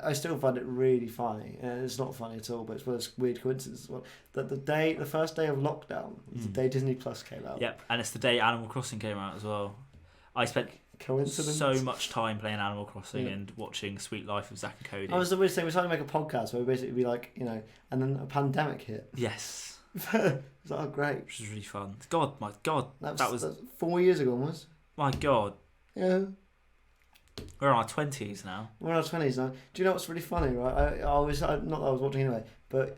I still find it really funny. It's not funny at all, but it's one of those weird coincidences. That the first day of lockdown was the day Disney Plus came out. Yep, and it's the day Animal Crossing came out as well. I spent so much time playing Animal Crossing and watching Sweet Life of Zack and Cody. I was the weird thing. We're trying to make a podcast where we basically be like, and then a pandemic hit. Yes. It's like, oh great, which was really fun. God, my God, that was 4 years ago almost. My God. Yeah. We're in our 20s now. We're in our 20s now. Do you know what's really funny, right? I was not that I was watching anyway, but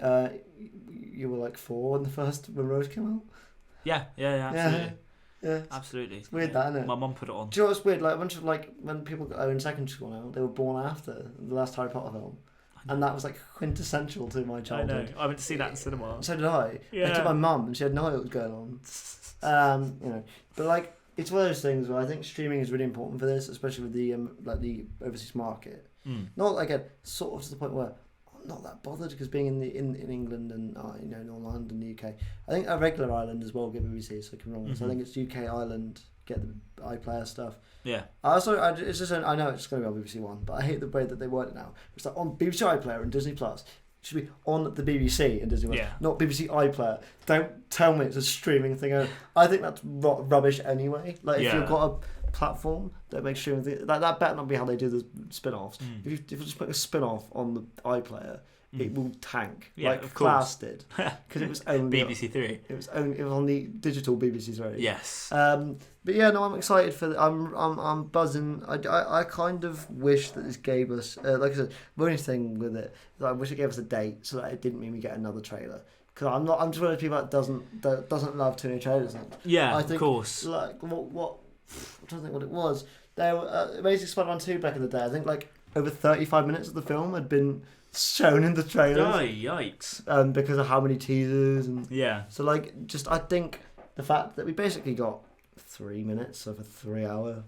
you were like 4 when Rose came out. Yeah, absolutely. Yeah. Absolutely. It's weird that, isn't it? My mum put it on. Do you know what's weird? Like a bunch of when people are in secondary school now, they were born after the last Harry Potter film. And that was like quintessential to my childhood. I know. I went to see that in cinema. So did I. Yeah. I took my mum and she had no idea what was going on. But like it's one of those things where I think streaming is really important for this, especially with the overseas market. Not like sort of to the point where I'm not that bothered because being in England and Northern Ireland and the UK, I think a regular island as well get BBC. So I can wrong. So I think it's UK Ireland get the iPlayer stuff. Yeah. It's just I know it's going to be on BBC One, but I hate the way that they word it now. It's like on BBC iPlayer and Disney Plus. It should be on the BBC and Disney Plus, not BBC iPlayer. Don't tell me it's a streaming thing. I think that's rubbish anyway. Like if you've got a platform that makes streaming that better not be how they do the spin-offs. If you just put a spin-off on the iPlayer, it will tank like Class did because it was only BBC Three. It was on the digital BBC Three. Yes. But yeah, no, I'm excited for. I'm buzzing. I kind of wish that this gave us like I said, the only thing with it is I wish it gave us a date so that it didn't mean we get another trailer. Because I'm just one of those people that doesn't love too many trailers. Yeah, I think, of course. Like what I don't think what it was. There were Amazing Spider-Man 2 back in the day. I think like over 35 minutes of the film had been shown in the trailers. Oh, yikes. Because of how many teasers and so like just I think the fact that we basically got 3 minutes of a 3-hour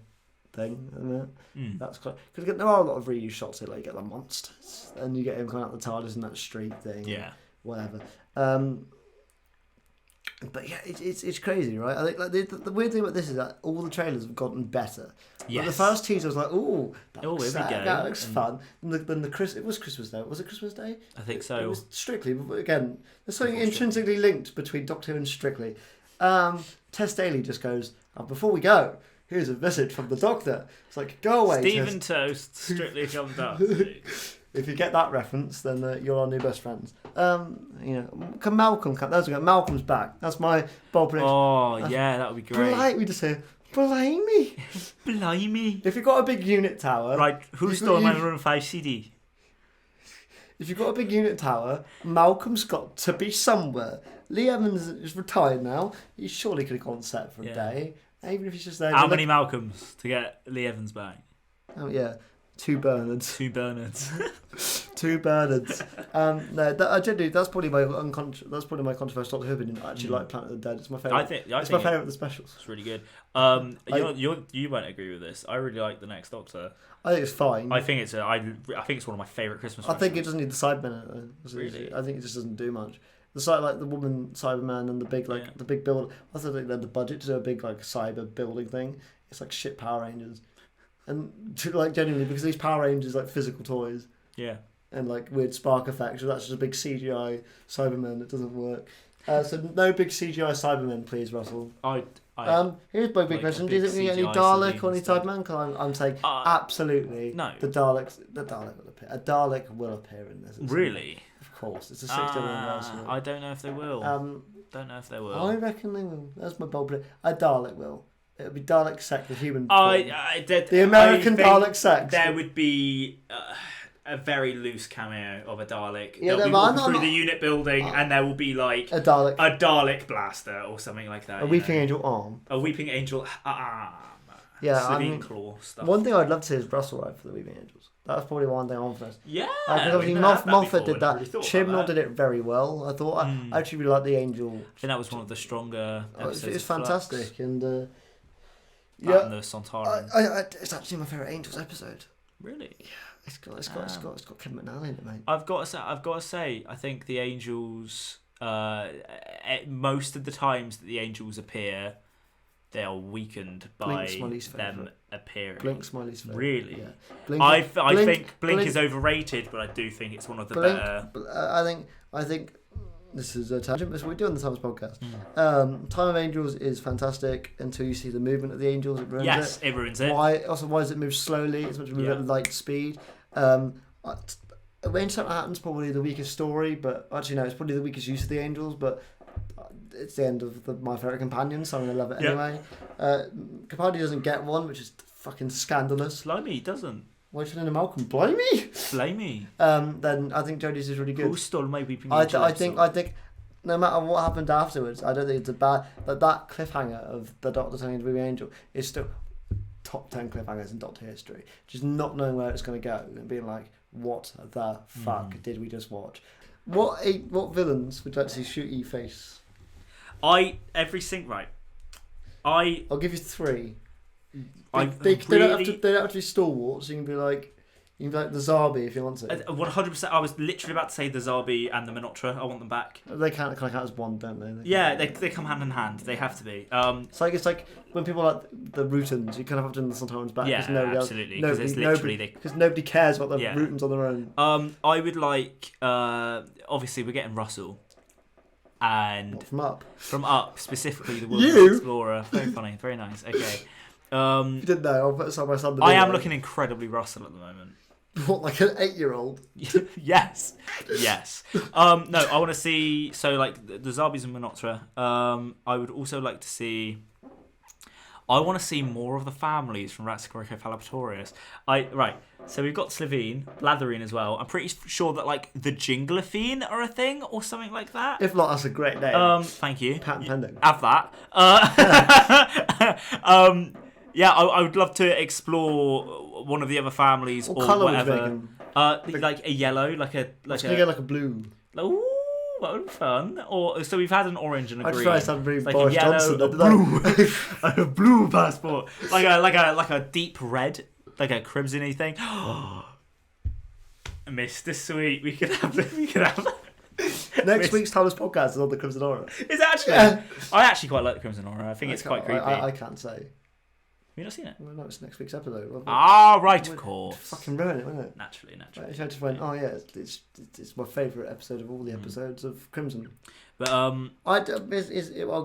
thing, isn't it? That's quite because there are a lot of reuse shots here. Like you get the monsters and you get him coming out the TARDIS in that street thing. Yeah. Whatever. But yeah, it's crazy, right? I think like the weird thing about this is that all the trailers have gotten better. Yes. Like, the first teaser was like, "Ooh, that looks fun." Then it was Christmas Day. Was it Christmas Day? I think so. It was Strictly, but again, there's something intrinsically linked between Doctor Who and Strictly. Tess Daly just goes, "Before we go, here's a visit from the Doctor." It's like, go away, Stephen Toast, Strictly comes up. If you get that reference, then you're our new best friends. Can Malcolm come? There we go. Malcolm's back. That's my bold prediction. Oh, yeah, that would be great. We just say, blimey. Blimey. If you've got a big unit tower... Right, who stole my Room 5 CD? If you've got a big unit tower, Malcolm's got to be somewhere. Lee Evans is retired now. He surely could have gone set for a day. Even if he's just there... How many Malcolms to get Lee Evans back? Oh, yeah. 2 Bernards. 2 Bernards. 2 Bernards. Genuinely, that's probably my controversial opinion. I actually like Planet of the Dead. It's my favourite. It's my favourite of the specials. It's really good. You won't agree with this. I really like the next Doctor. I think it's fine. I think it's one of my favourite Christmas specials. I think it doesn't need the Cybermen in it though. Really? I think it just doesn't do much. The site like the woman Cyberman and the big the big build. I also think they had the budget to do a big like cyber building thing. It's like shit Power Rangers. And genuinely, because these Power Rangers like physical toys, and like weird spark effects, so that's just a big CGI Cyberman that doesn't work. So no big CGI Cybermen, please, Russell. Here's my big question: do you think we get any Dalek or any Cyberman? Because I'm saying absolutely no. The Dalek will appear. A Dalek will appear in this. Really? Of course, it's a 60th anniversary. I don't know if they will. I reckon they will. That's my bold prediction. A Dalek will. It would be Dalek sect, the human form. The American Dalek sect. There would be a very loose cameo of a Dalek. Yeah, They'll be no, walking through the unit building, and there will be like a Dalek blaster or something like that. A weeping angel arm. A weeping angel arm. Yeah, Slovene claw stuff. One thing I'd love to see is Russell write for the Weeping Angels. That's probably one thing I want first. Yeah. Because obviously Moffat did that. Chibnall did it very well. I thought I actually really liked the Angel. I think that was one of the stronger episodes. It's fantastic, and and the Sontaran. It's actually my favourite Angels episode. Really? Yeah, it's got Kevin McNally in it, mate. I've got to say, I think the Angels. Most of the times that the Angels appear, they are weakened by them appearing. Blink Smiley's favourite. Really? Yeah. Blink, I think Blink is overrated, but I do think it's one of the better. I think this is a tangent, but we do on the Times podcast. Time of Angels is fantastic until you see the movement of the Angels. It ruins it. Yes, it ruins it. Why does it move slowly? It's meant to move at light speed. When something happens, probably the weakest story, but actually no, it's probably the weakest use of the Angels, but it's the end of my favourite companion, so I'm going to love it anyway. Capaldi doesn't get one, which is fucking scandalous. Blimey, doesn't. Why should I name Malcolm? Blimey? Blimey. Then I think Jodie's is really good. Who stole my weeping angel? I think no matter what happened afterwards, I don't think it's a bad... That cliffhanger of the Doctor turning into Weeping Angel is still top 10 cliffhangers in Doctor history. Just not knowing where it's going to go and being like, what the fuck did we just watch? What villains would you like to see Shooty face? I'll give you 3. They don't have to be stalwarts. You can be like the Zarbi if you want to. 100%. I was literally about to say the Zarbi and the Minotra. I want them back. They kind of count as one, don't they? They come hand in hand. They have to be. It's like when people like the Rootons, you kind of have to do the Sontarans back. Yeah, absolutely. Because nobody cares about the Rootons on their own. I would like. Obviously, we're getting Russell. And from Up specifically, the Wilderness Explorer. Very funny, very nice. Okay. You didn't know. I'll put it side by side. I am looking incredibly Russell at the moment. What, like an 8-year-old? Yes. No, I want to see. So like the Zarbis and Minotra. I would also like to see. I want to see more of the families from Ratsicoricophalapatorius. So we've got Slovene, Blatherine as well. I'm pretty sure that like the Jinglephine are a thing or something like that. If not, that's a great name. Thank you. Patent pending. Have that. I would love to explore one of the other families or whatever. Like a yellow, like a blue. Ooh, that would be fun. So we've had an orange and a green. I tried to really like Boris a yellow, Johnson, a blue, a blue passport, like a deep red, like a crimson-y thing. Mr. Sweet, we could have. Next week's Thomas podcast is on the Crimson Aura. Is it actually? I actually quite like the Crimson Aura. I think it's quite creepy. I can't say. Have you not seen it? Well, no, it's next week's episode. Right, of course. Fucking ruin it, wouldn't it? Naturally. I just went, it's my favourite episode of all the episodes of Crimson. But I'll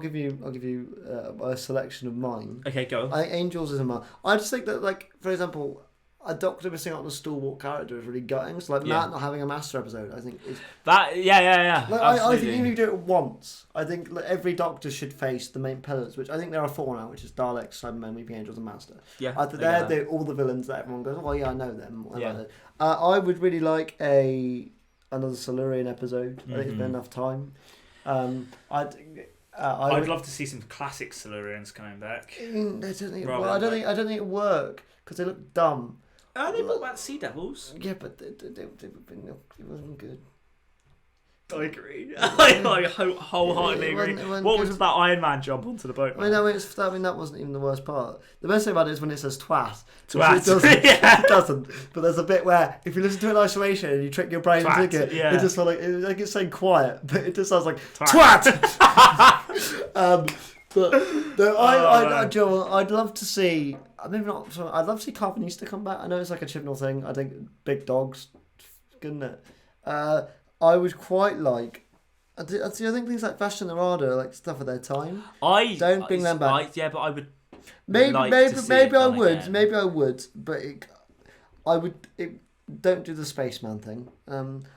give you a selection of mine. Okay, go. I think Angels is a mine. I just think that, like, for example, a Doctor missing out on a stalwart character is really gutting. So like Matt not having a Master episode, I think is that. Yeah. Like, I think even if you do it once, I think every Doctor should face the main pillars, which I think there are 4 now, which is Daleks, Cybermen, Weeping Angels, and Master. Yeah, I think they're all the villains that everyone goes, oh yeah, I know them. I would really like another Silurian episode. I think it's been enough time. I'd love to see some classic Silurians coming back. I don't think it'll work because they look dumb. They brought back Sea Devils. Yeah, but it wasn't good. I agree. I wholeheartedly agree. What was that Iron Man jump onto the boat? That wasn't even the worst part. The best thing about it is when it says twat. Twat. It doesn't. But there's a bit where if you listen to it in isolation and you trick your brain into it, it just sounds like it's saying quiet, but it just sounds like twat. I'd love to see. Maybe not. I'd love to see Carpenista come back. I know it's like a Chibnall thing. I think big dogs, good, isn't it? I would quite like. I think things like Fashion Narada are like stuff of their time. Don't bring them back. But I would. Maybe I would, but I would. Don't do the spaceman thing.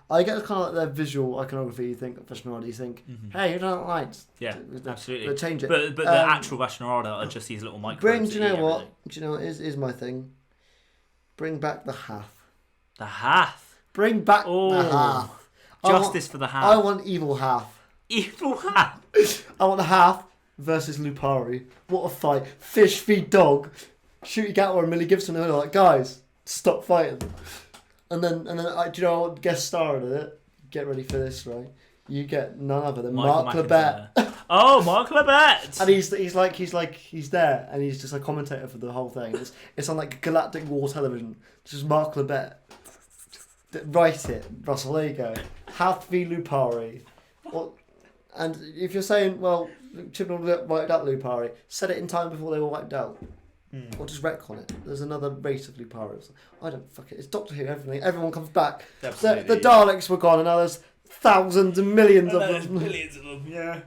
I get kind of like their visual iconography. You think Fashion Narada, you think, hey, you don't like lights. Yeah, absolutely. But change it. But the actual Fashion Narada are just these little microbes. Do you know what? Do you know what is my thing? Bring back the Hath. The Hath. Bring back the half. Justice for the half. I want evil half. Evil half. I want the half versus Lupari. What a fight. Fish feed dog. Shooty Gatwa and Millie Gibson are like, guys, stop fighting. And then do you know what guest star in it? Get ready for this, right? You get none other than Mark Lebet. Oh, Mark Lebet! And he's there, and he's just a commentator for the whole thing. It's on like Galactic War television. Just Mark Lebet. Write it, Russell. There you go. Half v Lupari. Well, and if you're saying, well, Chibnall wiped out Lupari, set it in time before they were wiped out. Or just retcon it. There's another race of Luparis. I don't fuck it. It's Doctor Who. Everyone comes back. The Daleks were gone, and now there's thousands and millions of them. Millions of them. Yeah.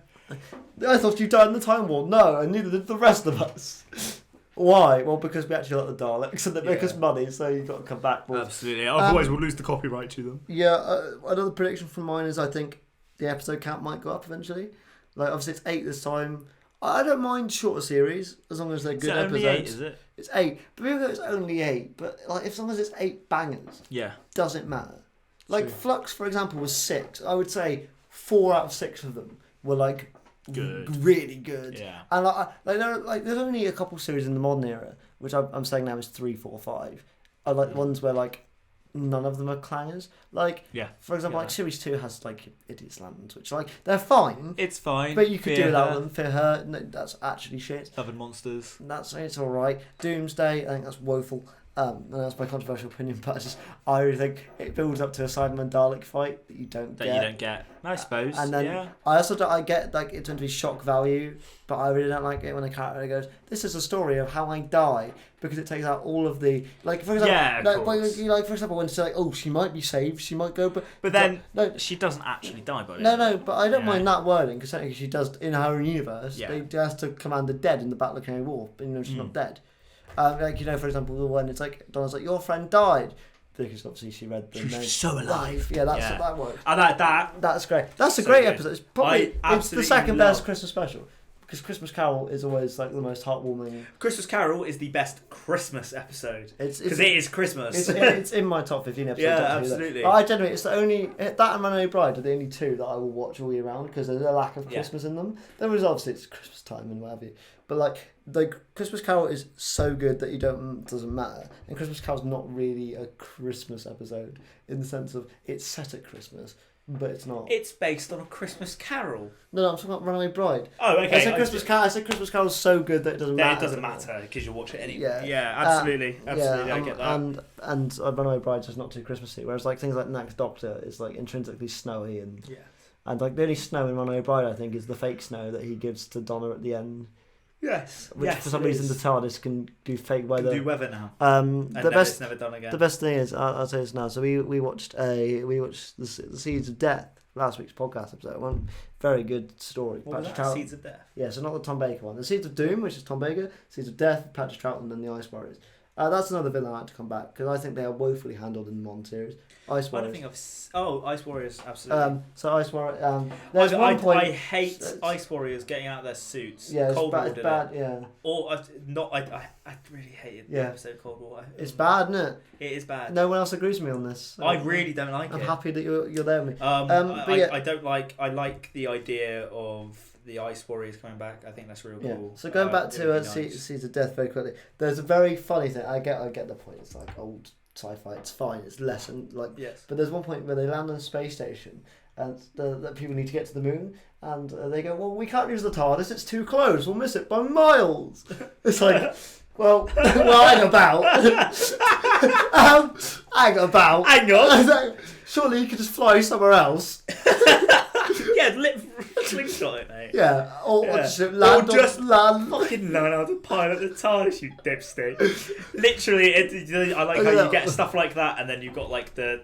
I thought you died in the Time War. No, and neither did the rest of us. Why? Well, because we actually like the Daleks, and they make us money, so you've got to come back. Boys. Absolutely. Otherwise, we'll lose the copyright to them. Yeah. Another prediction from mine is I think the episode count might go up eventually. Like obviously it's 8 this time. I don't mind shorter series as long as they're good episodes. Only 8, is it? It's 8, but people go it's only 8. But like, as long as it's 8 bangers, doesn't matter. Like True. Flux, for example, was 6. I would say 4 out of 6 of them were like good, really good. Yeah. And there's only a couple series in the modern era, which I'm saying now is 3, 4, 5. I like ones where like none of them are clangers. Like, for example, like Series 2 has like Idiot's Lanterns, which like they're fine. It's fine. But you could do without them. Fear Her, no, that's actually shit. Love and Monsters. It's alright. Doomsday, I think that's woeful. And that's my controversial opinion, but I really think it builds up to a Cyberman Dalek fight that you don't get. I suppose. And then I get like it tends to be shock value, but I really don't like it when a character goes, "This is a story of how I die," because it takes out all of the like. For example, for example, when it's like, "Oh, she might be saved, she might go," but then she doesn't actually die by the end. No, but I don't mind that wording because technically she does in her own universe. They has to command the dead in the Battle of Canary Wharf, but she's not dead. Like for example, when it's like Donna's like your friend died because obviously she read the She's so alive. Yeah, that works. I like that. That's great. That's a great episode. It's probably it's the second best Christmas special because Christmas Carol is always like the most heartwarming. Christmas Carol is the best Christmas episode because it is Christmas. It's in my top 15 episodes. Yeah, absolutely. I genuinely, it's the only that and Runaway Bride are the only 2 that I will watch all year round because there's a lack of Christmas in them. There was obviously it's Christmas time and what have you, but like the Christmas Carol is so good that doesn't matter. And Christmas Carol's not really a Christmas episode in the sense of it's set at Christmas, but it's not. It's based on a Christmas Carol. No, I'm talking about Runaway Bride. Oh, okay. I said Christmas Carol's so good that it doesn't matter. It doesn't matter because you watch it anyway. Yeah, absolutely. I get that. And Runaway Bride's just not too Christmassy. Whereas like things like Next Doctor is like intrinsically snowy and like the only snow in Runaway Bride I think is the fake snow that he gives to Donna at the end. Yes. Which for some reason the TARDIS can do fake weather. Can do weather now. It's never done again. The best thing is I'll say this now. So we watched the Seeds of Death, last week's podcast episode. One very good story. What was that? Seeds of Death. Yeah, so not the Tom Baker one. The Seeds of Doom, which is Tom Baker. Seeds of Death, Patrick Troughton and the Ice Warriors. That's another villain I like to come back because I think they are woefully handled in the modern series. Ice Warriors. I don't think Ice Warriors, absolutely. So Ice Warriors. There's one point. I hate Ice Warriors getting out of their suits. Yeah, Cold War it's bad. Yeah. Or I really hated the episode Cold War. It's bad, isn't it? It is bad. No one else agrees with me on this. I really don't like it. I'm happy that you're there with me. I don't like. I like the idea of the Ice Warriors coming back. I think that's real cool. So going back to Seeds of Death very quickly, there's a very funny thing. I get the point. It's like old sci-fi. It's fine. It's less and like. Yes. But there's one point where they land on a space station and the people need to get to the moon and they go, well, we can't use the TARDIS. It's too close. We'll miss it by miles. It's like. Well, hang about. Hang about. Hang on. Surely you could just fly somewhere else. Slingshot it, mate. Yeah, or just land. Fucking learn how to pilot the TARDIS, you dipstick. Literally, I like how you get stuff like that, and then you've got like the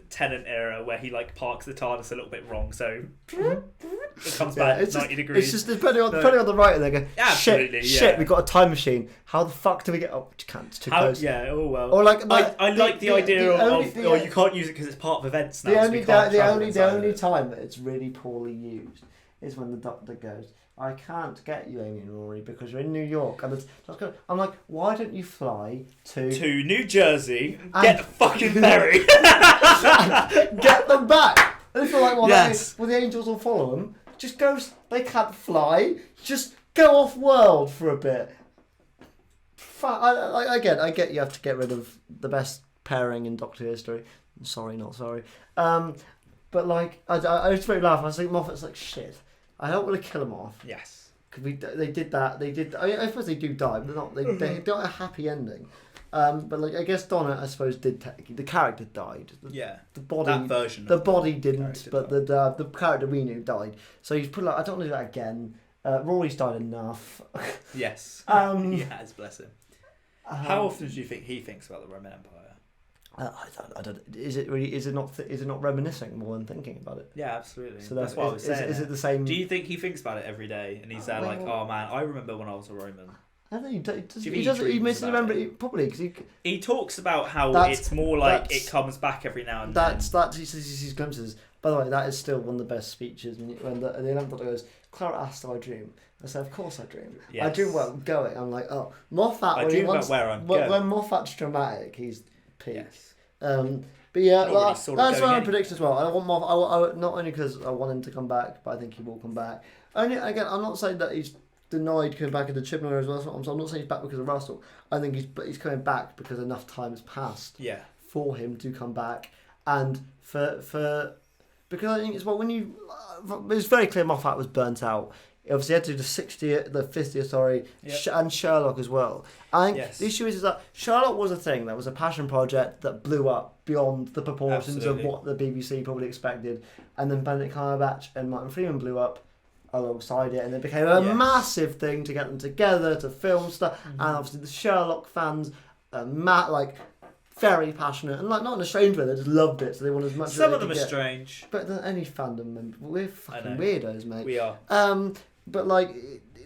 Tennant era where he like parks the TARDIS a little bit wrong, so it comes back 90 degrees. It's just depending on the writer. They go, shit, we've got a time machine. How the fuck do we get? Oh, you can't. It's too close. Yeah. Oh well. Or like I like the idea of you can't use it because it's part of events now. The only time that it's really poorly used is when the Doctor goes, I can't get you, Amy and Rory, because you're in New York. And I'm like, why don't you fly to New Jersey, get the fucking ferry, get them back? And if you're like, well, yes. The angels will follow them. Just go. They can't fly. Just go off world for a bit. I get you have to get rid of the best pairing in Doctor history. Sorry, not sorry. But like, I just made me laugh. I was like, Moffat's like, shit. I don't want to kill them off. Yes. Because they did that. They did. I mean, I suppose they do die, but they're not. They got a happy ending. But like, I guess Donna, I suppose, did technically. The character died. The body. That version. The body didn't, but the character we knew died. So he's put like, I don't want to do that again. Rory's died enough. Yes. He has, bless him. How often do you think he thinks about the Roman Empire? I don't. Is it really? Is it not reminiscing more than thinking about it? Yeah, absolutely. So that's what I was saying. Is it the same? Do you think he thinks about it every day, and he's there like, oh man, I remember when I was a Roman. I don't think he doesn't. He misses remember it probably because he talks about how it's more like it comes back every now and then. He sees glimpses. By the way, that is still one of the best speeches when the 11th Doctor goes, Clara asked if I dream. I said, of course I dream. Yes. I dream where I'm going. I'm like, oh, Moffat. I dream about where I'm going. When Moffat's dramatic, he's peak. Yes. But yeah, that's what I predict as well. I want Moffat. Not only because I want him to come back, but I think he will come back. Only again, I'm not saying that he's denied coming back in the Chibnall as well. I'm not saying he's back because of Russell. I think he's coming back because enough time has passed. Yeah. For him to come back, and for because I think it's it's very clear Moffat was burnt out. He obviously had to do the 50th, and Sherlock as well. I think the issue is that Sherlock was a thing that was a passion project that blew up beyond the proportions of what the BBC probably expected, and then Benedict Cumberbatch and Martin Freeman blew up alongside it, and it became a massive thing to get them together to film stuff. Mm-hmm. And obviously the Sherlock fans very passionate and like not in a strange way. They just loved it, so they want as much. Some of them are strange, but than any fandom member, we're fucking weirdos, mate. We are. But like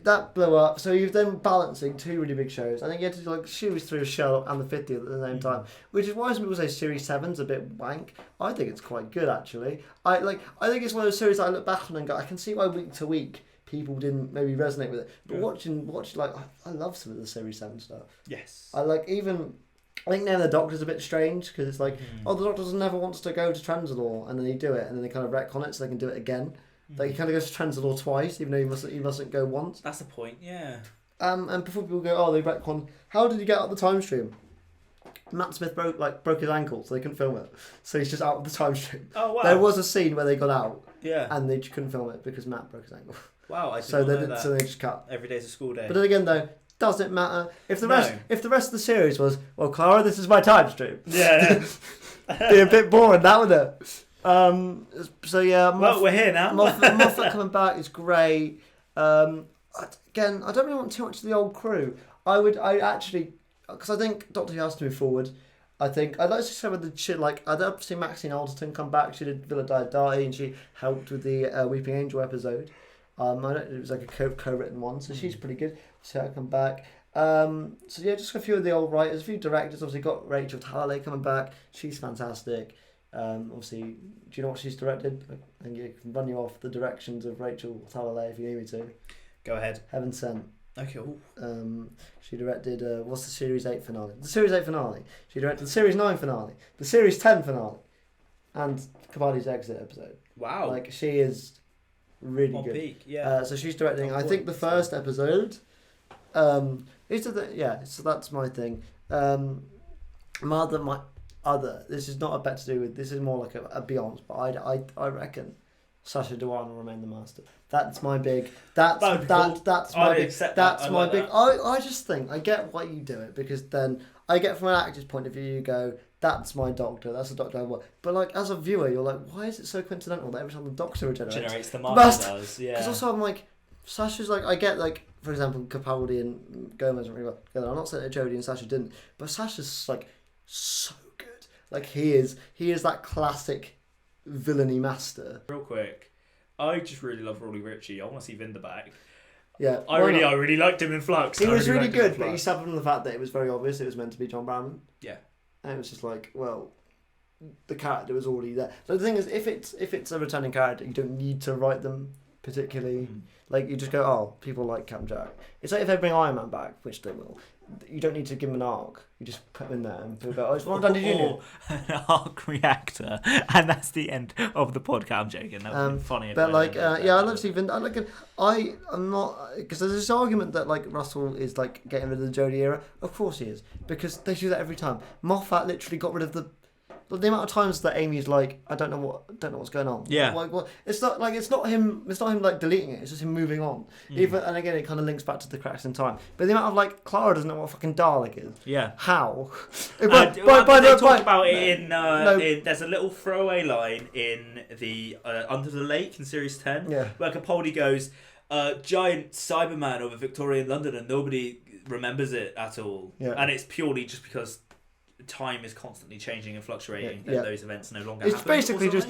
that blew up. So you're then balancing two really big shows. I think you had to do like series 3 of Sherlock and the 50th at the same time, which is why some people say series 7's a bit wank. I think it's quite good actually. I think it's one of those series that I look back on and go, I can see why week to week people didn't maybe resonate with it. But watching like I love some of the series 7 stuff. Yes. I think now the Doctor's a bit strange because it's like, the Doctor never wants to go to Translator, and then they do it, and then they kind of retcon it so they can do it again. Like he kind of goes to Translator twice, even though he mustn't go once. That's the point, yeah. And before people go, they retcon. How did he get out of the time stream? Matt Smith broke his ankle, so they couldn't film it. So he's just out of the time stream. Oh wow! There was a scene where they got out, and they just couldn't film it because Matt broke his ankle. Wow, I didn't know that. So they just cut. Every day's a school day. But then again, though, does it matter if the rest of the series was, well, Clara, this is my time stream? Yeah, be a bit boring, that would it? So yeah, we're here now. Moffat coming back is great. Again, I don't really want too much of the old crew. I actually, because I think Doctor Who has to move forward. I think I'd like to see some of the shit. Like I'd love to see Maxine Alderton come back. She did Villa Diodati and she helped with the Weeping Angel episode. I know it was like a co-written one, so she's pretty good. See her come back. So yeah, just a few of the old writers, a few directors. Obviously got Rachel Talalay coming back. She's fantastic. Obviously, do you know what she's directed? I think I can run you off the directions of Rachel Talalay if you need me to. Go ahead. Heaven Sent. Okay. She directed what's the series 8 finale? The series 8 finale. She directed the series 9 finale, the series 10 finale, and Capaldi's exit episode. Wow. Like she is really on good. Peak, yeah. So she's directing. I think the first episode. So that's my thing. This is not a bet to do with. This is more like a Beyond. But I reckon Sacha Dhawan will remain the master. That's my big. That's my big. That's my big. I just think I get why you do it because then I get from an actor's point of view. You go, that's my Doctor. That's the Doctor I want. But like as a viewer, you're like, why is it so coincidental that every time the Doctor regenerates the master does? Yeah. Because also I'm like, Sacha's like I get like for example Capaldi and Gomez went really well together. I'm not saying that Jodie and Sacha didn't, but Sacha's like so good. Like he is that classic villainy master. Real quick, I just really love Rolly Ritchie. I want to see Vinda back. Yeah, I really liked him in Flux. He was really good, but he suffered from the fact that it was very obvious it was meant to be John Barrowman. Yeah, and it was just like, well, the character was already there. So the thing is, if it's a returning character, you don't need to write them particularly. Like, you just go, oh, people like Captain Jack. It's like if they bring Iron Man back, which they will. You don't need to give him an arc. You just put him in there and people go, oh, it's Ron Downey Jr. An arc reactor, and that's the end of the podcast. I'm joking. That would be funny. But like, I love Stephen. I'm not, because there's this argument that like Russell is like getting rid of the Jodie era. Of course he is, because they do that every time. Moffat literally got rid of the amount of times that Amy's like, I don't know what's going on. Yeah. Like, what? It's not him like deleting it. It's just him moving on. Even, and again, it kind of links back to the cracks in time. But the amount of like Clara doesn't know what a fucking Dalek is. Yeah. How? They talk about it in there's a little throwaway line in the Under the Lake in series 10. Yeah. Where Capaldi goes, giant Cyberman over Victorian London, and nobody remembers it at all. Yeah. And it's purely just because time is constantly changing and fluctuating, that those events no longer happen. It's basically just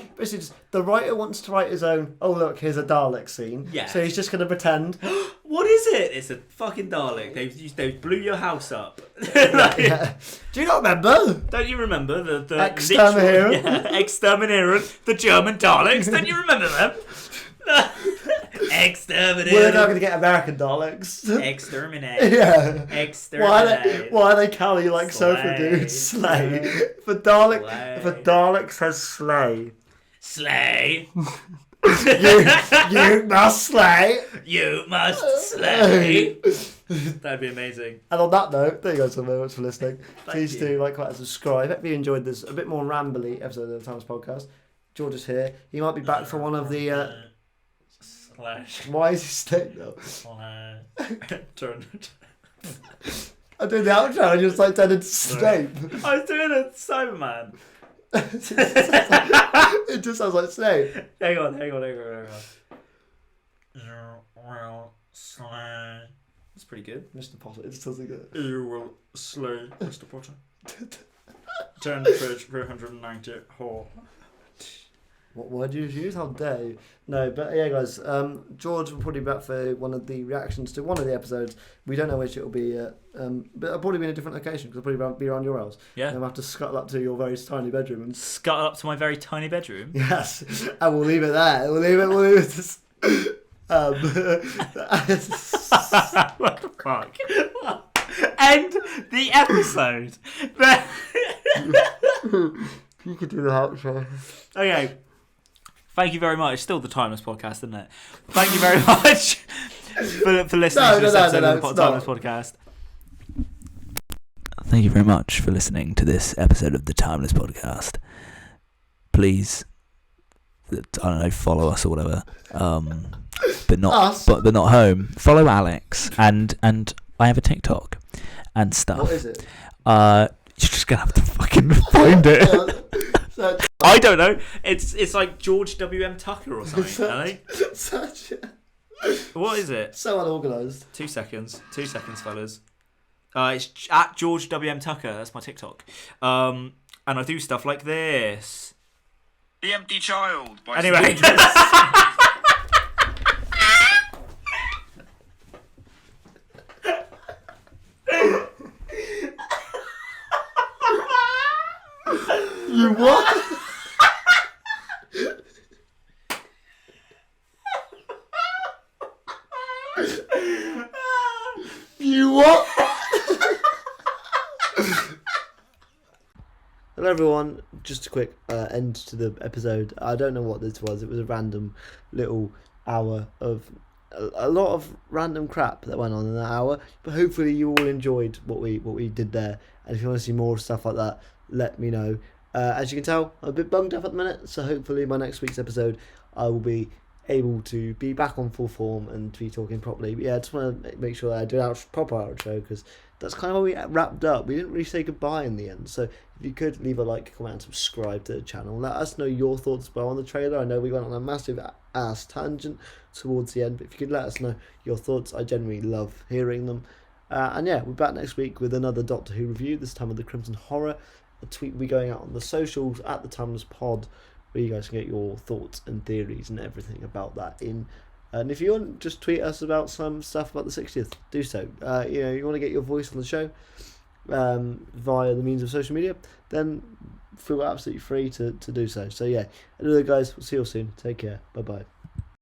the writer wants to write his own, oh look, here's a Dalek scene. Yeah. So he's just going to pretend. What is it? It's a fucking Dalek. They blew your house up. Yeah. Do you not remember? Don't you remember the Exterminator? Exterminator, the German Daleks? Don't you remember them? Exterminate. We're not going to get American Daleks. Exterminate. Yeah. Exterminate. Why are they Cali like sofa dudes? Slay. If a Dalek says slay. Slay. you must slay. You must slay. That'd be amazing. And on that note, thank you guys so very much for listening. Please do like, comment, and subscribe. Hope you enjoyed this a bit more rambly episode of the Timeless Podcast. George is here. He might be back for one of the. Why is he staying though? Turn. I'm doing the outro and you just like turned into Snape. I was doing a Cyberman. It just sounds like Snape. Hang on. That's pretty good. Mr. Potter, it just doesn't get. You will slay Mr. Potter. Turn to page 390. What word did you use? How dare you? No, but yeah, guys. George will probably be back for one of the reactions to one of the episodes. We don't know which it will be yet. But it'll probably be in a different location because it'll probably be around your house. Yeah. And we'll have to scuttle up to your very tiny bedroom. And scuttle up to my very tiny bedroom? Yes. And we'll leave it there. We'll leave it. What the fuck? End the episode. You could do the outro. Okay. Thank you very much. Still the Timeless Podcast, isn't it? Thank you very much for listening to this episode of the Timeless Podcast. Thank you very much for listening to this episode of the Timeless Podcast. Please, I don't know, follow us or whatever. But not but not home. Follow Alex and I have a TikTok and stuff. What is it? You're just gonna have to fucking find it. I don't know. It's like George W.M. Tucker or something. I think. What is it? So unorganised. 2 seconds, fellas. It's at George W.M. Tucker. That's my TikTok. And I do stuff like this. The Empty Child. Anyway. You what? You what? Hello everyone, just a quick end to the episode. I don't know what this was. It was a random little hour of a lot of random crap that went on in that hour, but hopefully you all enjoyed what we did there. And if you want to see more stuff like that, let me know. As you can tell, I'm a bit bunged up at the minute, so hopefully by next week's episode I will be able to be back on full form and to be talking properly. But yeah, I just want to make sure that I do a proper outro, because that's kind of how we wrapped up. We didn't really say goodbye in the end, so if you could leave a like, comment and subscribe to the channel. Let us know your thoughts as well on the trailer. I know we went on a massive ass tangent towards the end, but if you could let us know your thoughts, I genuinely love hearing them. And yeah, we're back next week with another Doctor Who review, this time with the Crimson Horror. A tweet will be going out on the socials at the Timeless Pod, where you guys can get your thoughts and theories and everything about that in. And if you want, just tweet us about some stuff about the 60th. Do so. You want to get your voice on the show via the means of social media, then feel absolutely free to do so. So yeah, anyway guys, we'll see you all soon. Take care. Bye bye.